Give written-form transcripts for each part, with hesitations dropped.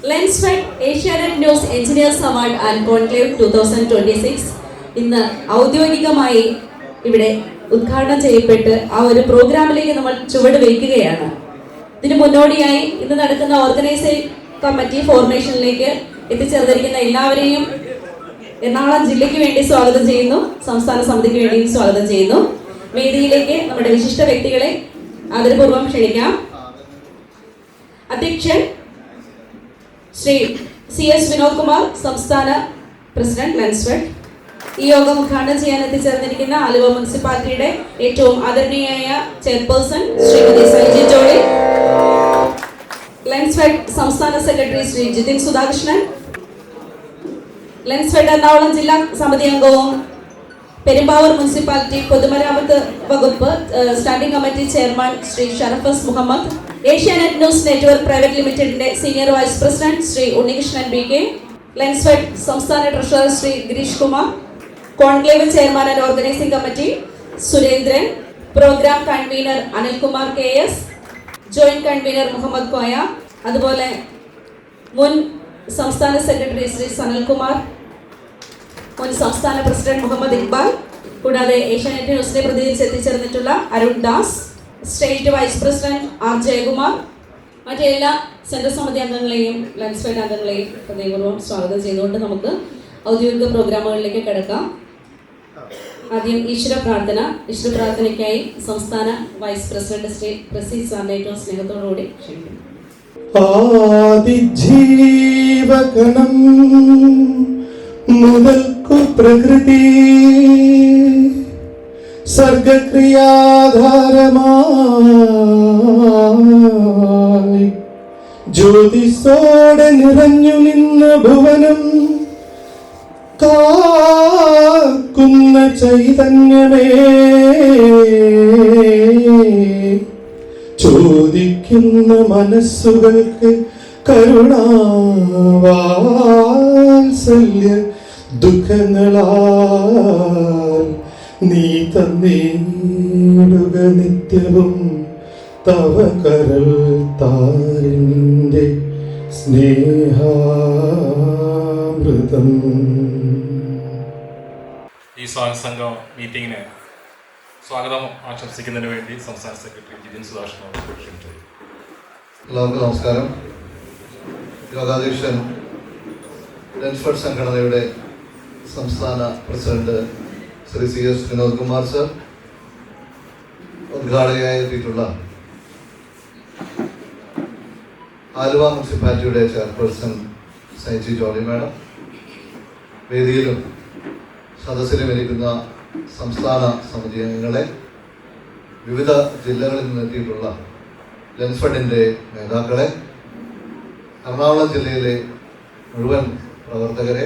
Lensfed Asianet News Engineers Award and Conclave 2026 ഇന്ന് ഔദ്യോഗികമായി ഇവിടെ ഉദ്ഘാടനം ചെയ്യപ്പെട്ട് ആ ഒരു പ്രോഗ്രാമിലേക്ക് നമ്മൾ ചുവട് വയ്ക്കുകയാണ്. ഇതിന് മുന്നോടിയായി ഇന്ന് നടക്കുന്ന ഓർഗനൈസിംഗ് കമ്മിറ്റി ഫോർമേഷനിലേക്ക് എത്തിച്ചേർന്നിരിക്കുന്ന എല്ലാവരെയും എറണാകുളം ജില്ലയ്ക്ക് വേണ്ടി സ്വാഗതം ചെയ്യുന്നു, സംസ്ഥാന സമിതിക്ക് വേണ്ടി സ്വാഗതം ചെയ്യുന്നു. വേദിയിലേക്ക് നമ്മുടെ വിശിഷ്ട വ്യക്തികളെ ആദരപൂർവ്വം ക്ഷണിക്കാം. അധ്യക്ഷൻ ശ്രീ CS വിനോദ് കുമാർ, സംസ്ഥാന പ്രസിഡന്റ് ലെൻസ്ഫെഡ്. ഈ യോഗം ഉദ്ഘാടനം ചെയ്യാൻ എത്തിച്ചേർന്നിരിക്കുന്ന ആലുവ മുനിസിപ്പാലിറ്റിയുടെ ഏറ്റവും ആദരണീയായ ചെയർപേഴ്സൺ ശ്രീമതി സൈജി ജോളി, ലെൻസ്ഫെഡ് സംസ്ഥാന സെക്രട്ടറി ശ്രീ ജിതിൻ സുധാകൃഷ്ണൻ, ലെൻസ്ഫെഡ് എറണാകുളം ജില്ലാ സമിതി അംഗവും പെരുമ്പാവൂർ മുനിസിപ്പാലിറ്റി പൊതുമരാമത്ത് വകുപ്പ് standing committee chairman Shri Sharafas Muhammad, Asianet news network private ലിമിറ്റഡിന്റെ senior vice president Shri Unnikrishnan BK, Lensfed സംസ്ഥാന treasurer Shri Girish Kumar, conclave chairman and organising committee Surendran, programme convener Anilkumar KS, joint convener Muhammad Koya, അതുപോലെ മുൻ സംസ്ഥാന സെക്രട്ടറി ശ്രീ സനൽകുമാർ, മുൻ സംസ്ഥാന പ്രസിഡന്റ് മുഹമ്മദ് ഇക്ബാൽ, കൂടാതെ ഏഷ്യാനെറ്റ് ന്യൂസിനെ പ്രതിനിധീകരിച്ച് എത്തിച്ചേർന്നിട്ടുള്ള Arun Das, state vice president R Jayakumar, മറ്റെല്ലാ സെൻട്രൽ സമിതി അംഗങ്ങളെയും ലെൻസ്ഫെഡ് അംഗങ്ങളെയും ഹൃദയപൂർവ്വം സ്വാഗതം ചെയ്തുകൊണ്ട് നമുക്ക് ഔദ്യോഗിക പ്രോഗ്രാമുകളിലേക്ക് കിടക്കാം. ആദ്യം ഈശ്വര പ്രാർത്ഥനയ്ക്കായി സംസ്ഥാന വൈസ് പ്രസിഡന്റ് ശ്രീ പ്രസി സാറിനെ ഏറ്റവും സ്നേഹത്തോടുകൂടി ക്ഷണിക്കുന്നു. ആദിജീവഗണം മുതൽക്കു പ്രകൃതി സർഗക്രിയാധാരമായി ജ്യോതിസോടെ നിറഞ്ഞു നിന്ന ഭുവനം കാക്കുന്ന ചൈതന്യമേ, ചോദിക്കുന്ന മനസ്സുകൾക്ക് കരുണാവാത്സല്യ ദുഃഖങ്ങളാൽ നീ തന്നേടുക നിത്യവും തവ കരൾ താരിന്റെ സ്നേഹാമൃതം. ഈ സ്വാഗത സംഘം മീറ്റിങ്ങിന് സ്വാഗതം ആശംസിക്കുന്നതിന് വേണ്ടി സംസ്ഥാന സെക്രട്ടറി ജിതിൻ സുധാകൃഷ്ണൻ ക്ഷണിച്ചു. എല്ലാവർക്കും നമസ്കാരം. യോഗാധ്യക്ഷൻ ലെൻസ്ഫെഡ് സംഘടനയുടെ സംസ്ഥാന president Shri CS Vinod Kumar sir, ഉദ്ഘാടകയായി എത്തിയിട്ടുള്ള ആലുവ മുനിസിപ്പാലിറ്റിയുടെ ചെയർപേഴ്സൺ സൈജി ജോളി മാഡം, വേദിയിലും സദസ്സിലും ഇരിക്കുന്ന സംസ്ഥാന സമിതി അംഗങ്ങളെ, വിവിധ ജില്ലകളിൽ നിന്നെത്തിയിട്ടുള്ള ലെൻസ്ഫെഡിൻ്റെ നേതാക്കളെ, എറണാകുളം ജില്ലയിലെ മുഴുവൻ പ്രവർത്തകരെ,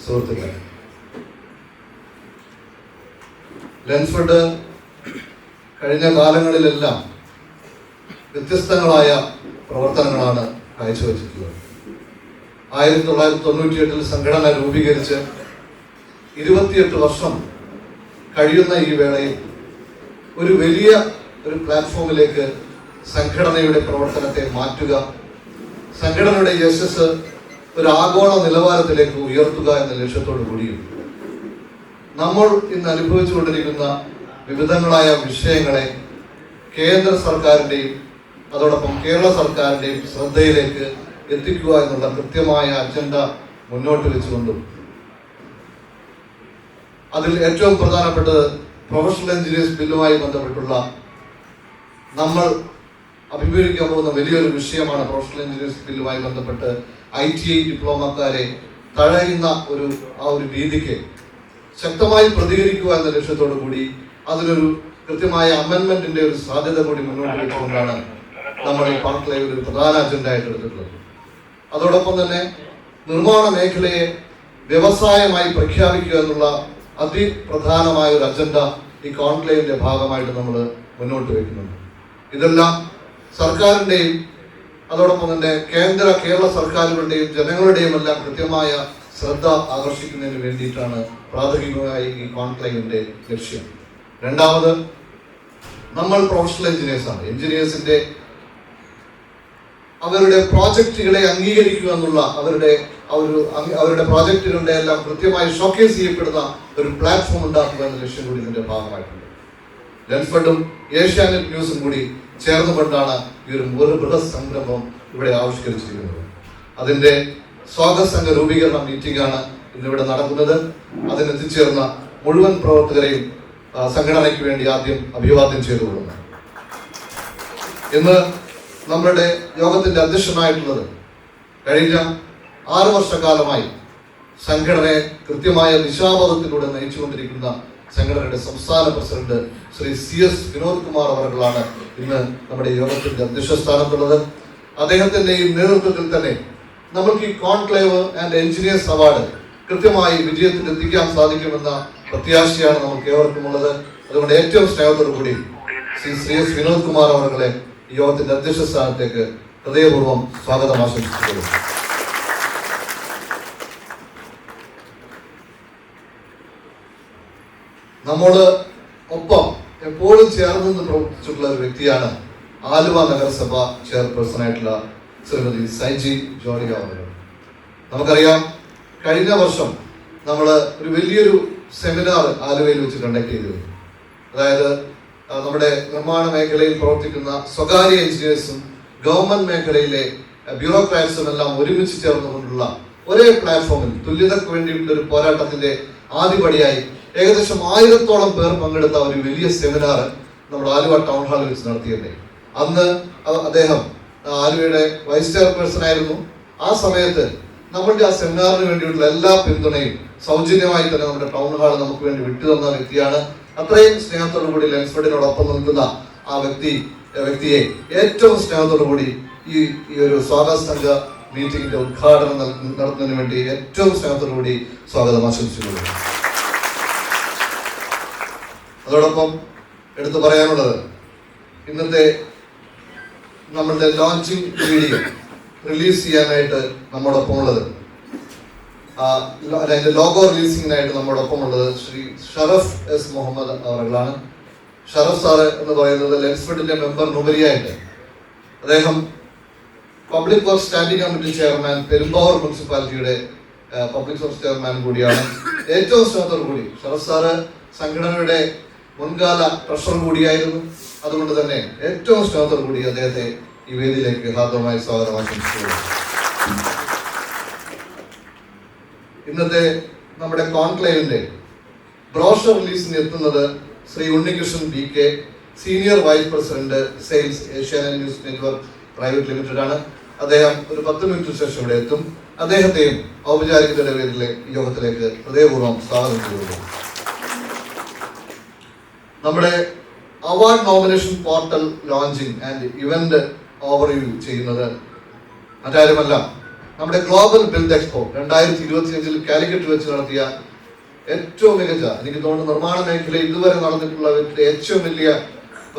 സുഹൃത്തുക്കളെ, ലെൻസ്ഫെഡ് കഴിഞ്ഞ കാലങ്ങളിലെല്ലാം വ്യത്യസ്തങ്ങളായ പ്രവർത്തനങ്ങളാണ് കാഴ്ചവെച്ചിട്ടുള്ളത്. 1998 സംഘടന രൂപീകരിച്ച് 28 വർഷം കഴിയുന്ന ഈ വേളയിൽ ഒരു വലിയ പ്ലാറ്റ്ഫോമിലേക്ക് സംഘടനയുടെ പ്രവർത്തനത്തെ മാറ്റുക, സംഘടനയുടെ യശസ് ഒരു ആഗോള നിലവാരത്തിലേക്ക് ഉയർത്തുക എന്ന ലക്ഷ്യത്തോടു കൂടിയും നമ്മൾ ഇന്ന് അനുഭവിച്ചുകൊണ്ടിരിക്കുന്ന വിവിധങ്ങളായ വിഷയങ്ങളെ കേന്ദ്ര സർക്കാരിൻ്റെയും അതോടൊപ്പം കേരള സർക്കാരിൻ്റെയും ശ്രദ്ധയിലേക്ക് എത്തിക്കുക എന്നുള്ള കൃത്യമായ അജണ്ട മുന്നോട്ട് വെച്ചുകൊണ്ടും അതിൽ ഏറ്റവും പ്രധാനപ്പെട്ടത് പ്രൊഫഷണൽ എഞ്ചിനീയേഴ്സ് ബില്ലുമായി ബന്ധപ്പെട്ടുള്ള നമ്മൾ അഭിമുഖീകരിക്കാൻ പോകുന്ന വലിയൊരു വിഷയമാണ്. പ്രൊഫഷണൽ എഞ്ചിനീയേഴ്സ് ബില്ലുമായി ബന്ധപ്പെട്ട് ITI ഡിപ്ലോമക്കാരെ തഴയുന്ന ആ ഒരു രീതിക്ക് ശക്തമായി പ്രതികരിക്കുക എന്ന ലക്ഷ്യത്തോടു കൂടി അതിനൊരു കൃത്യമായ അമെൻമെന്റിന്റെ ഒരു സാധ്യത കൂടി മുന്നോട്ട് വെച്ചുകൊണ്ടാണ് നമ്മൾ ഈ കോൺക്ലേവ് ഒരു പ്രധാന അജണ്ട ആയിട്ട് എടുത്തിട്ടുള്ളത്. അതോടൊപ്പം തന്നെ നിർമ്മാണ മേഖലയെ വ്യവസായമായി പ്രഖ്യാപിക്കുക എന്നുള്ള അതിപ്രധാനമായ ഒരു അജണ്ട ഈ കോൺക്ലേവിന്റെ ഭാഗമായിട്ട് നമ്മൾ മുന്നോട്ട് വയ്ക്കുന്നുണ്ട്. ഇതെല്ലാം സർക്കാരിൻ്റെയും അതോടൊപ്പം തന്നെ കേരള സർക്കാരുകളുടെയും ജനങ്ങളുടെയും എല്ലാം കൃത്യമായ ശ്രദ്ധ ആകർഷിക്കുന്നതിന് വേണ്ടിയിട്ടാണ് പ്രാഥമികമായി ഈ കോൺക്ലേവിന്റെ ലക്ഷ്യം. രണ്ടാമത്, നമ്മൾ പ്രൊഫഷണൽ എഞ്ചിനീയേഴ്സാണ്. എഞ്ചിനീയേഴ്സിന്റെ അവരുടെ പ്രോജക്റ്റുകളെ അംഗീകരിക്കുക എന്നുള്ള അവരുടെ പ്രോജക്റ്റുകളുടെ എല്ലാം കൃത്യമായി ഷോക്കേസ് ചെയ്യപ്പെടുന്ന ഒരു പ്ലാറ്റ്ഫോം ഉണ്ടാക്കുക എന്ന ലക്ഷ്യം കൂടി ഇതിന്റെ ഭാഗമായിട്ടുണ്ട്. ലെൻസ്ഫെഡും ഏഷ്യാനെറ്റ് ന്യൂസും കൂടി ചേർന്നുകൊണ്ടാണ് ഈ ഒരു ബൃഹത് സംരംഭം ഇവിടെ ആവിഷ്കരിച്ചിരിക്കുന്നത്. അതിന്റെ സ്വാഗത സംഘ രൂപീകരണ മീറ്റിംഗ് ആണ് ഇന്നിവിടെ നടക്കുന്നത്. അതിനെത്തിച്ചേർന്ന മുഴുവൻ പ്രവർത്തകരെയും സംഘടനയ്ക്ക് വേണ്ടി ആദ്യം അഭിവാദ്യം ചെയ്തുകൊള്ളുന്നു. ഇന്ന് നമ്മുടെ യോഗത്തിന്റെ അധ്യക്ഷനായിട്ടുള്ളത് കഴിഞ്ഞ 6 വർഷക്കാലമായി സംഘടനയെ കൃത്യമായ ദിശാബോധത്തിലൂടെ നയിച്ചുകൊണ്ടിരിക്കുന്ന സംഘടനയുടെ സംസ്ഥാന പ്രസിഡന്റ് ശ്രീ CS വിനോദ് കുമാർ അവർകളാണ് ഇന്ന് നമ്മുടെ യോഗത്തിന്റെ അധ്യക്ഷ സ്ഥാനത്തുള്ളത്. അദ്ദേഹത്തിന്റെ ഈ നേതൃത്വത്തിൽ തന്നെ നമുക്ക് ഈ കോൺക്ലേവ് ആൻഡ് എഞ്ചിനീയേഴ്സ് അവാർഡ് കൃത്യമായി വിജയത്തിൽ എത്തിക്കാൻ സാധിക്കുമെന്ന പ്രത്യാശയാണ് നമുക്ക് ഏവർക്കുമുള്ളത്. അതുകൊണ്ട് ഏറ്റവും സ്നേഹത്തോടു കൂടി ശ്രീ CS വിനോദ് കുമാർ അവർകളെ ഈ യോഗത്തിന്റെ അധ്യക്ഷ സ്ഥാനത്തേക്ക് ഹൃദയപൂർവ്വം സ്വാഗതം ആശംസിക്കുന്നു. നമ്മോട് ഒപ്പം എപ്പോഴും ചേർന്ന് നിന്ന് പ്രവർത്തിച്ചിട്ടുള്ള ഒരു വ്യക്തിയാണ് ആലുവ നഗരസഭ ചെയർപേഴ്സൺ ആയിട്ടുള്ള ശ്രീമതി സൈജി ജോളിക അവർ. നമുക്കറിയാം, കഴിഞ്ഞ വർഷം നമ്മൾ ഒരു വലിയൊരു സെമിനാർ ആലുവയിൽ വെച്ച് കണ്ടക്ട് ചെയ്തിരുന്നു. അതായത് നമ്മുടെ നിർമ്മാണ മേഖലയിൽ പ്രവർത്തിക്കുന്ന സ്വകാര്യ എഞ്ചിനീയേഴ്സും ഗവൺമെന്റ് മേഖലയിലെ ബ്യൂറോക്രാറ്റ്സും എല്ലാം ഒരുമിച്ച് ചേർന്നുകൊണ്ടുള്ള ഒരേ പ്ലാറ്റ്ഫോമിൽ തുല്യതയ്ക്ക് വേണ്ടിയിട്ടുള്ള ഒരു പോരാട്ടത്തിന്റെ ആദ്യപടിയായി ഏകദേശം 1000-ഓളം പേർ പങ്കെടുത്ത ഒരു വലിയ സെമിനാർ നമ്മുടെ ആലുവ ടൗൺ ഹാളിൽ വെച്ച് നടത്തിയതേ. അന്ന് അദ്ദേഹം ആലുവയുടെ വൈസ് ചെയർപേഴ്സൺ ആയിരുന്നു. ആ സമയത്ത് നമ്മളുടെ ആ സെമിനാറിന് വേണ്ടിയിട്ടുള്ള എല്ലാ പിന്തുണയും സൗജന്യമായി തന്നെ നമ്മുടെ ടൗൺ ഹാൾ നമുക്ക് വേണ്ടി വിട്ടുതന്ന വ്യക്തിയാണ്. അത്രയും സ്നേഹത്തോടു കൂടി ലെൻസ്ഫെഡിനോടൊപ്പം നിൽക്കുന്ന ആ വ്യക്തിയെ ഏറ്റവും സ്നേഹത്തോടു കൂടി ഈ ഒരു സ്വാഗത സംഘ മീറ്റിംഗിന്റെ ഉദ്ഘാടനം നടത്തുന്നതിന് വേണ്ടി ഏറ്റവും സ്നേഹത്തോടു കൂടി സ്വാഗതം ആശംസിക്കുന്നു. അതോടൊപ്പം എടുത്തു പറയാനുള്ളത്, ഇന്നത്തെ നമ്മളുടെ ലോഞ്ചിങ് വീഡിയോ റിലീസ് ചെയ്യാനായിട്ട് നമ്മോടൊപ്പം ഉള്ളത്, അതിന്റെ ലോഗോ റിലീസിങ്ങിനായിട്ട് നമ്മോടൊപ്പം ഉള്ളത് ശ്രീ ഷറഫ് S മുഹമ്മദ് അവர்களാണ്. ഷറഫ് സാറ് എന്ന് പറയുന്നത് ലെൻസ്ഫെഡിന്റെ മെമ്പറിനുപരിയായിട്ട് അദ്ദേഹം public work standing committee chairman, Perumbavoor മുനിസിപ്പാലിറ്റിയുടെ പബ്ലിക് വർക്ക് ചെയർമാൻ കൂടിയാണ്. ഏറ്റവും സ്നേഹത്തോടു കൂടി ഷറഫ് സാറ് സംഘടനയുടെ മുൻകാല ട്രഷറർ കൂടിയായിരുന്നു. അതുകൊണ്ട് തന്നെ ഏറ്റവും സ്നേഹത്തോടു കൂടി അദ്ദേഹത്തെ ഈ വേദിയിലേക്ക് ഹാർദവമായി സ്വാഗതം ആശംസിക്കുന്നു. ഇന്നത്തെ നമ്മുടെ കോൺക്ലേവിന്റെ ബ്രോഷർ റിലീസിന് എത്തുന്നത് Shri Unnikrishnan BK, senior vice president sales, Asianet news network private limited ആണ്. അദ്ദേഹം ഒരു 10 മിനിറ്റ് ശേഷം ഇവിടെ എത്തും. അദ്ദേഹത്തെയും ഔപചാരികതയുടെ പേരിലെ യോഗത്തിലേക്ക് ഹൃദയപൂർവ്വം സ്വാഗതം ചെയ്യുന്നു. നമ്മുടെ award nomination portal launching and event overview ചെയ്യുന്നത് മറ്റാരുമല്ല, നമ്മുടെ ഗ്ലോബൽ ബിൽഡ് എക്സ്പോ 2025 കാലിക്കറ്റ് വെച്ച് നടത്തിയ ഏറ്റവും മികച്ച, എനിക്ക് തോന്നുന്നു നിർമ്മാണ മേഖലയിൽ ഇതുവരെ നടന്നിട്ടുള്ള ഏറ്റവും വലിയ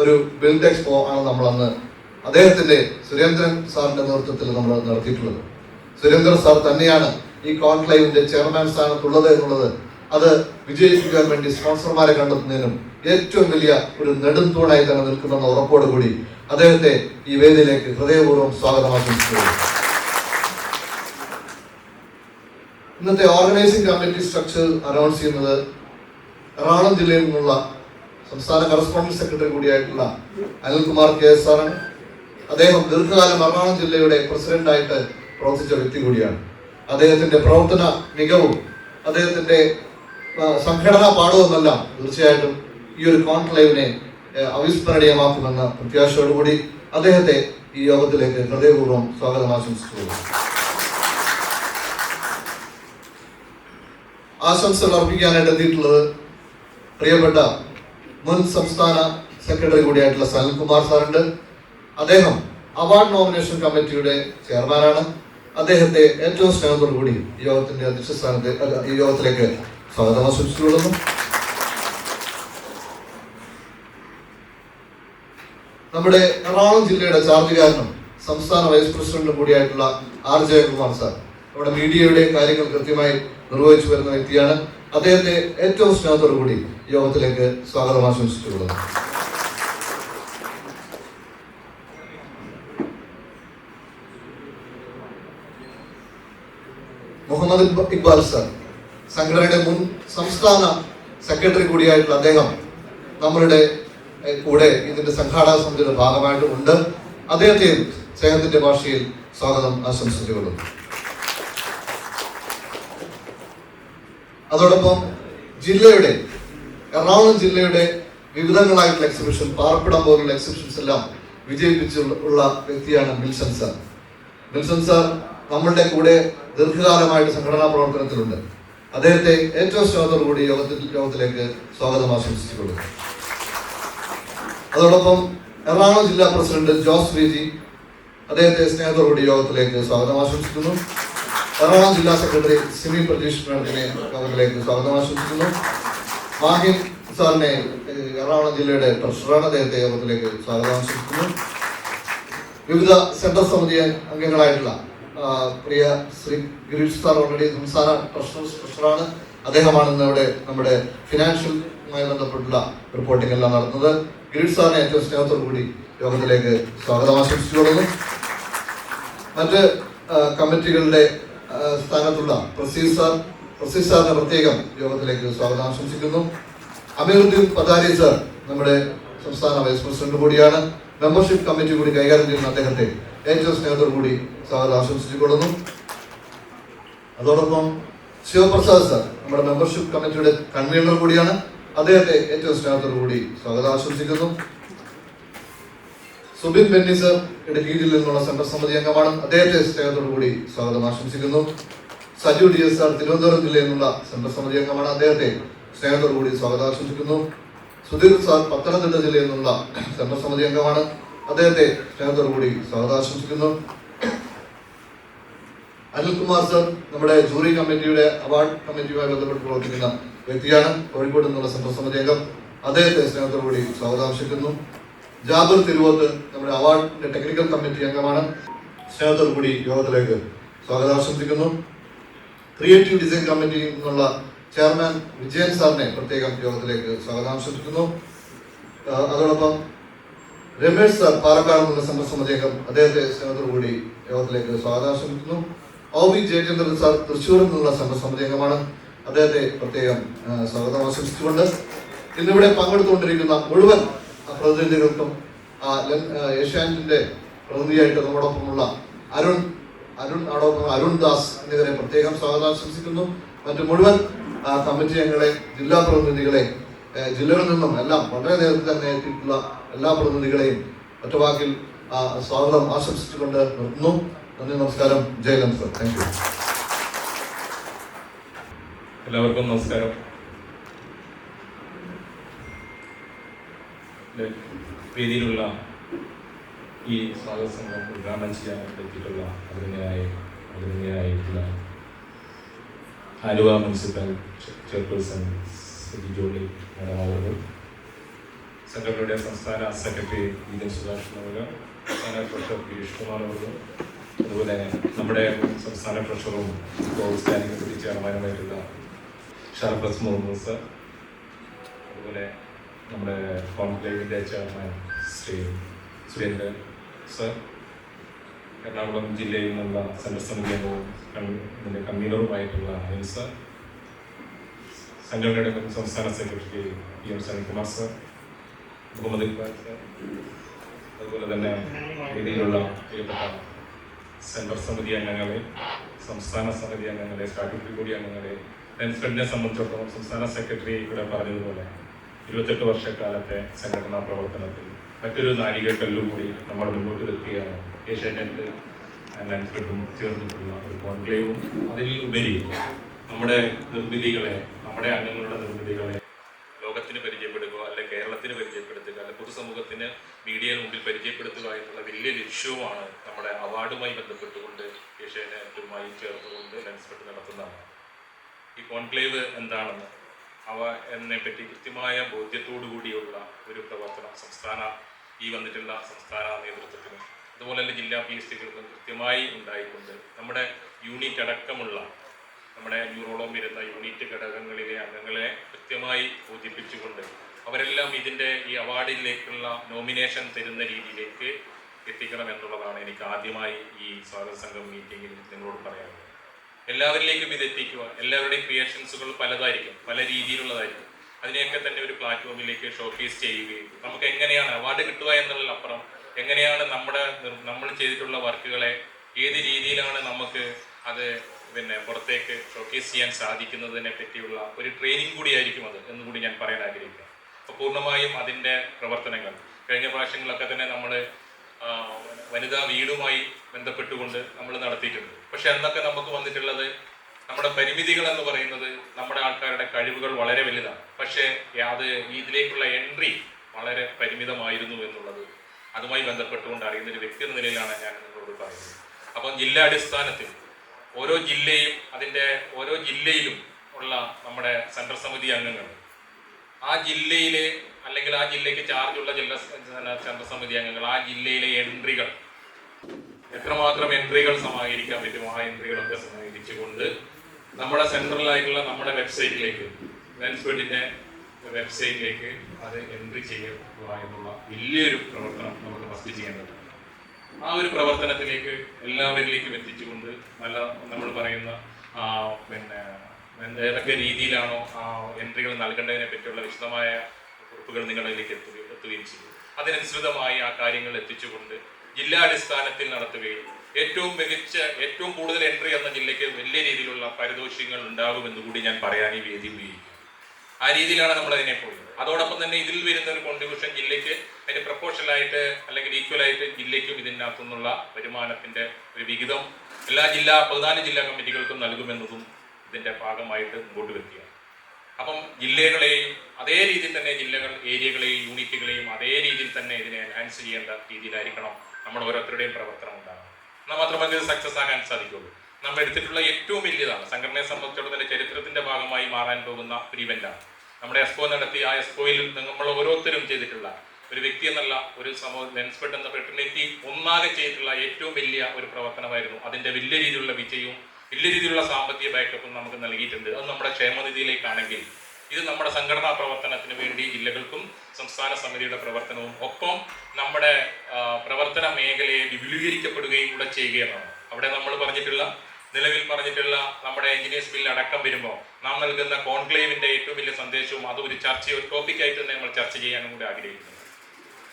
ഒരു ബിൽഡ് എക്സ്പോ ആണ് നമ്മൾ അന്ന് അദ്ദേഹത്തിന്റെ സുരേന്ദ്രൻ സാറിന്റെ നേതൃത്വത്തിൽ നമ്മൾ നടത്തിയിട്ടുള്ളത്. സുരേന്ദ്രൻ സാർ തന്നെയാണ് ഈ കോൺക്ലേവിന്റെ ചെയർമാൻ സ്ഥാനത്തുള്ളത് എന്നുള്ളത് അത് വിജയിപ്പിക്കാൻ വേണ്ടി സ്പോൺസർമാരെ കണ്ടെത്തുന്നതിനും ഏറ്റവും വലിയ ഒരു നെടുംതൂണായി തന്നെ നിൽക്കുന്ന ഉറപ്പോടുകൂടി അദ്ദേഹത്തെ ഈ വേദിയിലേക്ക് ഹൃദയപൂർവ്വം സ്വാഗതം ആശംസിക്കുന്നു. ഇന്നത്തെ ഓർഗനൈസിംഗ് കമ്മിറ്റി സ്ട്രക്ചർ അനൗൺസ് ചെയ്യുന്നത് എറണാകുളം ജില്ലയിൽ നിന്നുള്ള സംസ്ഥാന കറസ്പോണ്ടന്റ് സെക്രട്ടറി കൂടിയായിട്ടുള്ള അനിൽകുമാർ KS ആണ്. അദ്ദേഹം ദീർഘകാലം എറണാകുളം ജില്ലയുടെ പ്രസിഡന്റായിട്ട് പ്രവർത്തിച്ച വ്യക്തി കൂടിയാണ്. അദ്ദേഹത്തിന്റെ പ്രവർത്തന മികവും അദ്ദേഹത്തിന്റെ സംഘടനാ പാഠവുമെല്ലാം തീർച്ചയായിട്ടും ഈ ഒരു കോൺക്ലേവിനെ അവിസ്മരണീയമാക്കുമെന്ന പ്രത്യാശയോടുകൂടി അദ്ദേഹത്തെ ഈ യോഗത്തിലേക്ക് ഹൃദയപൂർവ്വം സ്വാഗതം ആശംസിച്ചു. ആശംസകൾ അർപ്പിക്കാനായിട്ട് എത്തിയിട്ടുള്ളത് പ്രിയപ്പെട്ട മുൻ സംസ്ഥാന സെക്രട്ടറി കൂടിയായിട്ടുള്ള സനൽകുമാർ സാറുണ്ട്. അദ്ദേഹം അവാർഡ് നോമിനേഷൻ കമ്മിറ്റിയുടെ ചെയർമാനാണ്. അദ്ദേഹത്തെ ഏറ്റവും സ്നേഹത്തോടു കൂടി ഈ യോഗത്തിന്റെ അധ്യക്ഷ ഈ യോഗത്തിലേക്ക് സ്വാഗതം ആശംസിച്ചുകൊള്ളുന്നു. നമ്മുടെ എറണാകുളം ജില്ലയുടെ ചാർജുകാരനും സംസ്ഥാന വൈസ് പ്രസിഡന്റും കൂടിയായിട്ടുള്ള R ജയകുമാർ സാർ നമ്മുടെ മീഡിയയുടെ കാര്യങ്ങൾ കൃത്യമായി നിർവഹിച്ചു വരുന്ന വ്യക്തിയാണ്. അദ്ദേഹത്തെ ഏറ്റവും സ്നേഹത്തോടു കൂടി യോഗത്തിലേക്ക് സ്വാഗതം ആശംസിച്ചുകൊള്ളുന്നു. മുഹമ്മദ് ഇക്ബാൽ സർ, സംഘടനയുടെ മുൻ സംസ്ഥാന സെക്രട്ടറി കൂടിയായിട്ടുള്ള അദ്ദേഹം നമ്മളുടെ കൂടെ ഇതിന്റെ സംഘാടക സമിതിയുടെ ഭാഗമായിട്ട് ഉണ്ട്. അദ്ദേഹത്തെയും സ്നേഹത്തിന്റെ ഭാഷയിൽ സ്വാഗതം ആശംസിച്ചുകൊള്ളുന്നു. അതോടൊപ്പം എറണാകുളം ജില്ലയുടെ വിവിധങ്ങളായിട്ടുള്ള എക്സിബിഷൻ, പാർപ്പിടം പോലുള്ള എക്സിബിഷൻസ് എല്ലാം വിജയിപ്പിച്ചുള്ള വ്യക്തിയാണ് മിൽസൺ സാർ. മിൽസൺ സാർ നമ്മളുടെ കൂടെ ദീർഘകാലമായിട്ട് സംഘടനാ പ്രവർത്തനത്തിലുണ്ട്. അദ്ദേഹത്തെ ഏറ്റവും സ്നേഹത്തോടുകൂടി യോഗത്തിലേക്ക് സ്വാഗതം ആശംസിച്ചുകൊള്ളുന്നു. അതോടൊപ്പം എറണാകുളം ജില്ലാ പ്രസിഡന്റ് ജോസ് വിജി, അദ്ദേഹത്തെ സ്നേഹത്തോടുകൂടി യോഗത്തിലേക്ക് സ്വാഗതം ആശംസിക്കുന്നു. എറണാകുളം ജില്ലാ സെക്രട്ടറി സിമി പ്രതീഷ് മേഡത്തിനെ യോഗത്തിലേക്ക് സ്വാഗതം ആശംസിക്കുന്നു. മാഹിൻ സാറിനെ എറണാകുളം ജില്ലയുടെ ട്രഷററാണ്, അദ്ദേഹത്തെ യോഗത്തിലേക്ക് സ്വാഗതം ആശംസിക്കുന്നു. വിവിധ സെൻട്രൽ സമിതി അംഗങ്ങളായിട്ടുള്ള പ്രിയ ശ്രീ ഗിരീഷ് സാർ ഓൾറെഡി സംസ്ഥാന ട്രഷറാണ്. അദ്ദേഹമാണ് ഇന്ന് ഇവിടെ നമ്മുടെ ഫിനാൻഷ്യലുമായി ബന്ധപ്പെട്ടുള്ള റിപ്പോർട്ടിംഗ് എല്ലാം നടത്തുന്നത്. ഗിരീഷ് സാറിനെ ഏറ്റവും സ്നേഹത്തോടു കൂടി യോഗത്തിലേക്ക് സ്വാഗതം ആശംസിച്ചുകൊള്ളുന്നു. മറ്റ് കമ്മിറ്റികളുടെ സ്ഥാനത്തുള്ള പ്രസീദ് സാറിനെ പ്രത്യേകം യോഗത്തിലേക്ക് സ്വാഗതം ആശംസിക്കുന്നു. അമീറുദ്ദീൻ പതാരി സാർ നമ്മുടെ സംസ്ഥാന വൈസ് പ്രസിഡന്റ് കൂടിയാണ്. മെമ്പർഷിപ്പ് കമ്മിറ്റി കൂടി കൈകാര്യം ചെയ്യുന്ന അദ്ദേഹത്തെ ഏറ്റവും സ്നേഹത്തോടു കൂടി സ്വാഗതം ആശംസിച്ചുകൊള്ളുന്നു. അതോടൊപ്പം ശിവപ്രസാദ് സാർ നമ്മുടെ മെമ്പർഷിപ്പ് കമ്മിറ്റിയുടെ കൺവീനർ കൂടിയാണ്. അദ്ദേഹത്തെ ഏറ്റവും സ്നേഹത്തോടു കൂടി സ്വാഗതം ആശംസിക്കുന്നു. സുബിൻ ബെന്നി സർ ഇടുക്കി ജില്ലയിൽ നിന്നുള്ള സെൻട്രൽ സമിതി അംഗമാണ്. അദ്ദേഹത്തെ സ്നേഹത്തോടു കൂടി സ്വാഗതം ആശംസിക്കുന്നു. സജു DS സാർ തിരുവനന്തപുരം ജില്ലയിൽ നിന്നുള്ള സെൻട്രൽ സമിതി അംഗമാണ്. അദ്ദേഹത്തെ സ്നേഹത്തോടു കൂടി സ്വാഗതം ആശംസിക്കുന്നു. സുധീർ സാർ പത്തനംതിട്ട ജില്ലയിൽ നിന്നുള്ള സെൻട്രൽ സമിതി അംഗമാണ്. അദ്ദേഹത്തെ സ്നേഹത്തോടു കൂടി സ്വാഗതം ആശംസിക്കുന്നു. അനിൽകുമാർ സർ നമ്മുടെ ജൂറി കമ്മിറ്റിയുടെ അവാർഡ് കമ്മിറ്റിയുമായി ബന്ധപ്പെട്ട് പ്രവർത്തിക്കുന്ന വ്യക്തിയാണ്, കോഴിക്കോട് നിന്നുള്ള സെൻട്രൽ സമിതി അംഗം. അദ്ദേഹത്തെ സ്നേഹത്തോടു കൂടി സ്വാഗതം ആശംസിക്കുന്നു. ജാബിർ തിരുവോത്ത് നമ്മുടെ അവാർഡിന്റെ ടെക്നിക്കൽ കമ്മിറ്റി അംഗമാണ്. സ്നേഹത്തോടു കൂടി യോഗത്തിലേക്ക് സ്വാഗതം ആശംസിക്കുന്നു. ക്രിയേറ്റീവ് ഡിസൈൻ കമ്മിറ്റിയിൽ നിന്നുള്ള ചെയർമാൻ വിജയൻ സാറിനെ പ്രത്യേകം യോഗത്തിലേക്ക് സ്വാഗതം ആശംസിക്കുന്നു. അതോടൊപ്പം രമേഷ് സാർ പാലക്കാട് നിന്നുള്ള സെൻട്രൽ സമിതി അംഗം, അദ്ദേഹത്തെ സ്നേഹത്തോടു കൂടി യോഗത്തിലേക്ക് സ്വാഗതം ആശംസിക്കുന്നു. OB ജയചന്ദ്രൻ സാർ തൃശ്ശൂരിൽ നിന്നുള്ള സെൻട്രൽ സമിതി അംഗമാണ്. അദ്ദേഹത്തെ പ്രത്യേകം സ്വാഗതം ആശംസിച്ചുകൊണ്ട് ഇന്നിവിടെ പങ്കെടുത്തുകൊണ്ടിരിക്കുന്ന മുഴുവൻ പ്രതിനിധികൾക്കും ഏഷ്യാനെറ്റിന്റെ പ്രതിനിധിയായിട്ട് നമ്മോടൊപ്പമുള്ള അരുൺ ദാസ് എന്നിവരെ പ്രത്യേകം സ്വാഗതം ആശംസിക്കുന്നു. മറ്റു മുഴുവൻ കമ്മിറ്റി അംഗങ്ങളെ, ജില്ലാ പ്രതിനിധികളെ, ജില്ലകളിൽ നിന്നും എല്ലാം വളരെ നേരത്തെ തന്നെ എത്തിയിട്ടുള്ള എല്ലാ പ്രതിനിധികളെയും ഒറ്റവാക്കിൽ സ്വാഗതം ആശംസിച്ചുകൊണ്ട് നിർത്തുന്നു. നന്ദി, നമസ്കാരം. ജയലം സർ. Thank you. എല്ലാവർക്കും നമസ്കാരം. വേദിയിലുള്ള ഈ സ്വാഗത സംഘം ഉദ്ഘാടനം ചെയ്യാനായിട്ട് എത്തിയിട്ടുള്ള അതിനായിട്ടുള്ള Aluva municipal chairperson Shri Jolly madam അവർ, സംഘടനയുടെ സംസ്ഥാന സെക്രട്ടറി വിജയൻ സുധാകരൻ അവർ, സംസ്ഥാന ട്രഷറർ ഗിരീഷ് കുമാർ അവർ, അതുപോലെ നമ്മുടെ സംസ്ഥാന ട്രഷറും സ്റ്റാൻഡിംഗ് കമ്മിറ്റി ചെയർമാനുമായിട്ടുള്ള ഷറഫസ് മുഹമ്മദ് സർ, അതുപോലെ നമ്മുടെ കോൺക്ലേവിൻ്റെ ചെയർമാൻ ശ്രീ സുരേന്ദ്രൻ സർ, എറണാകുളം ജില്ലയിൽ നിന്നുള്ള സെൻട്രൽ സമിതി അംഗവും ഇതിൻ്റെ കൺവീനറുമായിട്ടുള്ള അനിൽ സർ, സംഘടനയുടെ സംസ്ഥാന secretary PM Sanilkumar sir, Muhammad Iqbal sir, അതുപോലെ തന്നെ വേദിയിലുള്ള പ്രിയപ്പെട്ട സെൻട്രൽ സമിതി അംഗങ്ങളെ, സംസ്ഥാന സമിതി അംഗങ്ങളെ, സ്റ്റാറ്റ്യൂട്ടറി ബോഡി അംഗങ്ങളെ, ഫ്രണ്ടിനെ സംബന്ധിച്ചിടത്തോളം സംസ്ഥാന സെക്രട്ടറി ഇവിടെ പറഞ്ഞതുപോലെ 28 വർഷക്കാലത്തെ സംഘടനാ പ്രവർത്തനത്തിൽ മറ്റൊരു നാഴികക്കല്ലും കൂടി നമ്മൾ മുന്നോട്ട് വെക്കുകയാണ്. ഏഷ്യാനെറ്റ് നെറ്റ്വർക്കും ചേർന്നിട്ടുള്ള ഒരു കോൺക്ലേവും അതിൽ ഉപരി നമ്മുടെ നിർമ്മിതികളെ, നമ്മുടെ അംഗങ്ങളുടെ നിർമ്മിതികളെ ലോകത്തിന് പരിചയപ്പെടുക, അല്ലെ കേരളത്തിന് പരിചയപ്പെടുത്തുക, അല്ലെ പൊതുസമൂഹത്തിന് മീഡിയയിൽ മുമ്പിൽ പരിചയപ്പെടുത്തുക എന്നുള്ള വലിയ ലക്ഷ്യവുമാണ് നമ്മുടെ അവാർഡുമായി ബന്ധപ്പെട്ടുകൊണ്ട് ഏഷ്യാനെറ്റുമായി ചേർന്നുകൊണ്ട് ലെൻസ്പെട്ട് നടത്തുന്നതാണ്. ഈ കോൺക്ലേവ് എന്താണെന്ന് എന്നെപ്പറ്റി കൃത്യമായ ബോധ്യത്തോടു കൂടിയുള്ള ഒരു പ്രവർത്തനം വന്നിട്ടുള്ള സംസ്ഥാന നേതൃത്വത്തിനും അതുപോലെ തന്നെ ജില്ലാ PSCകൾക്കും കൃത്യമായി ഉണ്ടായിക്കൊണ്ട് നമ്മുടെ യൂണിറ്റ് അടക്കമുള്ള നമ്മുടെ ന്യൂറോളം വരുന്ന യൂണിറ്റ് ഘടകങ്ങളിലെ അംഗങ്ങളെ കൃത്യമായി ബോധിപ്പിച്ചുകൊണ്ട് അവരെല്ലാം ഇതിൻ്റെ ഈ അവാർഡിലേക്കുള്ള നോമിനേഷൻ തരുന്ന രീതിയിലേക്ക് എത്തിക്കണം എന്നുള്ളതാണ് എനിക്ക് ആദ്യമായി ഈ സ്വാഗത സംഘം മീറ്റിങ്ങിൽ നിങ്ങളോട് പറയാനുള്ളത്. എല്ലാവരിലേക്കും ഇത് എത്തിക്കുക. എല്ലാവരുടെയും ക്രിയേഷൻസുകൾ പലതായിരിക്കും, പല രീതിയിലുള്ളതായിരിക്കും. അതിനെയൊക്കെ തന്നെ ഒരു പ്ലാറ്റ്ഫോമിലേക്ക് ഷോക്കേസ് ചെയ്യുകയും നമുക്ക് എങ്ങനെയാണ് അവാർഡ് കിട്ടുക എന്നുള്ളതിനപ്പുറം എങ്ങനെയാണ് നമ്മൾ ചെയ്തിട്ടുള്ള വർക്കുകളെ ഏത് രീതിയിലാണ് നമുക്ക് അത് പുറത്തേക്ക് ഷോക്കേസ് ചെയ്യാൻ സാധിക്കുന്നതിനെ പറ്റിയുള്ള ഒരു ട്രെയിനിങ് കൂടിയായിരിക്കും അത് എന്നുകൂടി ഞാൻ പറയാൻ ആഗ്രഹിക്കുക. അപ്പോൾ പൂർണ്ണമായും അതിൻ്റെ പ്രവർത്തനങ്ങൾ കഴിഞ്ഞ പ്രാവശ്യങ്ങളൊക്കെ തന്നെ നമ്മൾ വനിതാ വീടുമായി ബന്ധപ്പെട്ടുകൊണ്ട് നമ്മൾ നടത്തിയിട്ടുണ്ട്. പക്ഷെ അന്നൊക്കെ നമുക്ക് വന്നിട്ടുള്ളത് നമ്മുടെ പരിമിതികൾ എന്ന് പറയുന്നത് നമ്മുടെ ആൾക്കാരുടെ കഴിവുകൾ വളരെ വലുതാണ്. പക്ഷേ അത് ഇതിലേക്കുള്ള എൻട്രി വളരെ പരിമിതമായിരുന്നു എന്നുള്ളത് അതുമായി ബന്ധപ്പെട്ടുകൊണ്ട് അറിയുന്ന ഒരു വ്യക്തി എന്ന നിലയിലാണ് ഞാൻ നിങ്ങളോട് പറയുന്നത്. അപ്പം ജില്ലാടിസ്ഥാനത്തിൽ ഓരോ ജില്ലയിലും ഉള്ള നമ്മുടെ സെൻട്രൽ സമിതി അംഗങ്ങൾ ആ ജില്ലയിലെ അല്ലെങ്കിൽ ആ ജില്ലയ്ക്ക് ചാർജുള്ള സെൻട്രൽ സമിതി അംഗങ്ങൾ ആ ജില്ലയിലെ എൻട്രികൾ എത്രമാത്രം എൻട്രികൾ സമാഹരിക്കാൻ പറ്റുമോ ആ എൻട്രികളൊക്കെ സമാഹരിച്ചുകൊണ്ട് നമ്മുടെ സെൻട്രലായിട്ടുള്ള നമ്മുടെ വെബ്സൈറ്റിലേക്ക് ലെൻസ്ബെഡിന്റെ വെബ്സൈറ്റിലേക്ക് അത് എൻട്രി ചെയ്യുക എന്നുള്ള വലിയൊരു പ്രവർത്തനം നമുക്ക് ഫസ്റ്റ് ചെയ്യേണ്ടതുണ്ട്. ആ ഒരു പ്രവർത്തനത്തിലേക്ക് എല്ലാവരിലേക്കും എത്തിച്ചുകൊണ്ട് നമ്മൾ പറയുന്ന ഏതൊക്കെ രീതിയിലാണോ ആ എൻട്രികൾ നൽകേണ്ടതിനെ പറ്റിയുള്ള വിശദമായ കുറിപ്പുകൾ നിങ്ങളിലേക്ക് എത്തുകയും ചെയ്യും. അതിനനുസൃതമായി ആ കാര്യങ്ങൾ എത്തിച്ചുകൊണ്ട് ജില്ലാടിസ്ഥാനത്തിൽ നടത്തുകയും ഏറ്റവും കൂടുതൽ എൻട്രി എന്ന ജില്ലയ്ക്ക് വലിയ രീതിയിലുള്ള പാരിതോഷികങ്ങൾ ഉണ്ടാകുമെന്ന് കൂടി ഞാൻ പറയാൻ ഈ വേദി ഉപയോഗിക്കും. ആ രീതിയിലാണ് നമ്മൾ അതിനെ പോയത്. അതോടൊപ്പം തന്നെ ഇതിൽ വരുന്ന ഒരു കോൺട്രിബ്യൂഷൻ ജില്ലയ്ക്ക് അതിന് പ്രൊപ്പോർഷനായിട്ട് അല്ലെങ്കിൽ ഈക്വലായിട്ട് ജില്ലയ്ക്കും ഇതിനകത്തുനിന്നുള്ള വരുമാനത്തിന്റെ ഒരു വിഹിതം എല്ലാ 14 ജില്ലാ കമ്മിറ്റികൾക്കും നൽകുമെന്നതും ഇതിന്റെ ഭാഗമായിട്ട് മുമ്പോട്ട് വെക്കുകയാണ്. അപ്പം ജില്ലകളെയും അതേ രീതിയിൽ തന്നെ ഏരിയകളെയും യൂണിറ്റുകളെയും അതേ രീതിയിൽ തന്നെ ഇതിനെ എൻഹാൻസ് ചെയ്യേണ്ട രീതിയിലായിരിക്കണം നമ്മൾ ഓരോരുത്തരുടെയും പ്രവർത്തനം ഉണ്ടാകും. എന്നാൽ മാത്രമേ ഇത് സക്സസ് ആകാൻ സാധിക്കുള്ളൂ. നമ്മൾ എടുത്തിട്ടുള്ള ഏറ്റവും വലിയതാണ് സംഘടനയെ സംബന്ധിച്ചിടത്തോളം ചരിത്രത്തിന്റെ ഭാഗമായി മാറാൻ പോകുന്ന ഒരു ഇവന്റാണ്. നമ്മുടെ എക്സ്പോ നടത്തി ആ എക്സ്പോയിൽ നമ്മൾ ഓരോരുത്തരും ചെയ്തിട്ടുള്ള ഒരു വ്യക്തി എന്നല്ല ഒരു സമൂഹം ലെൻസ്ബെഡ് എന്ന ഫെറ്റർണിറ്റി ഒന്നാകെ ചെയ്തിട്ടുള്ള ഏറ്റവും വലിയ ഒരു പ്രവർത്തനമായിരുന്നു. അതിന്റെ വലിയ രീതിയിലുള്ള വിജയവും വലിയ രീതിയിലുള്ള സാമ്പത്തിക ബാക്കപ്പും നമുക്ക് നൽകിയിട്ടുണ്ട്. അത് നമ്മുടെ ക്ഷേമനിധിയിലേക്കാണെങ്കിൽ ഇത് നമ്മുടെ സംഘടനാ പ്രവർത്തനത്തിന് വേണ്ടി ജില്ലകൾക്കും സംസ്ഥാന സമിതിയുടെ പ്രവർത്തനവും ഒപ്പം നമ്മുടെ പ്രവർത്തന മേഖലയെ വിപുലീകരിക്കപ്പെടുകയും കൂടെ ചെയ്യുകയാണ്. അവിടെ നമ്മൾ നിലവിൽ പറഞ്ഞിട്ടുള്ള നമ്മുടെ എഞ്ചിനീയേഴ്സ് ബില്ല് അടക്കം വരുമ്പോൾ നാം നൽകുന്ന കോൺക്ലേവിന്റെ ഏറ്റവും വലിയ സന്ദേശവും അത് ഒരു ടോപ്പിക്കായിട്ട് തന്നെ നമ്മൾ ചർച്ച ചെയ്യാനും കൂടി ആഗ്രഹിക്കുന്നു.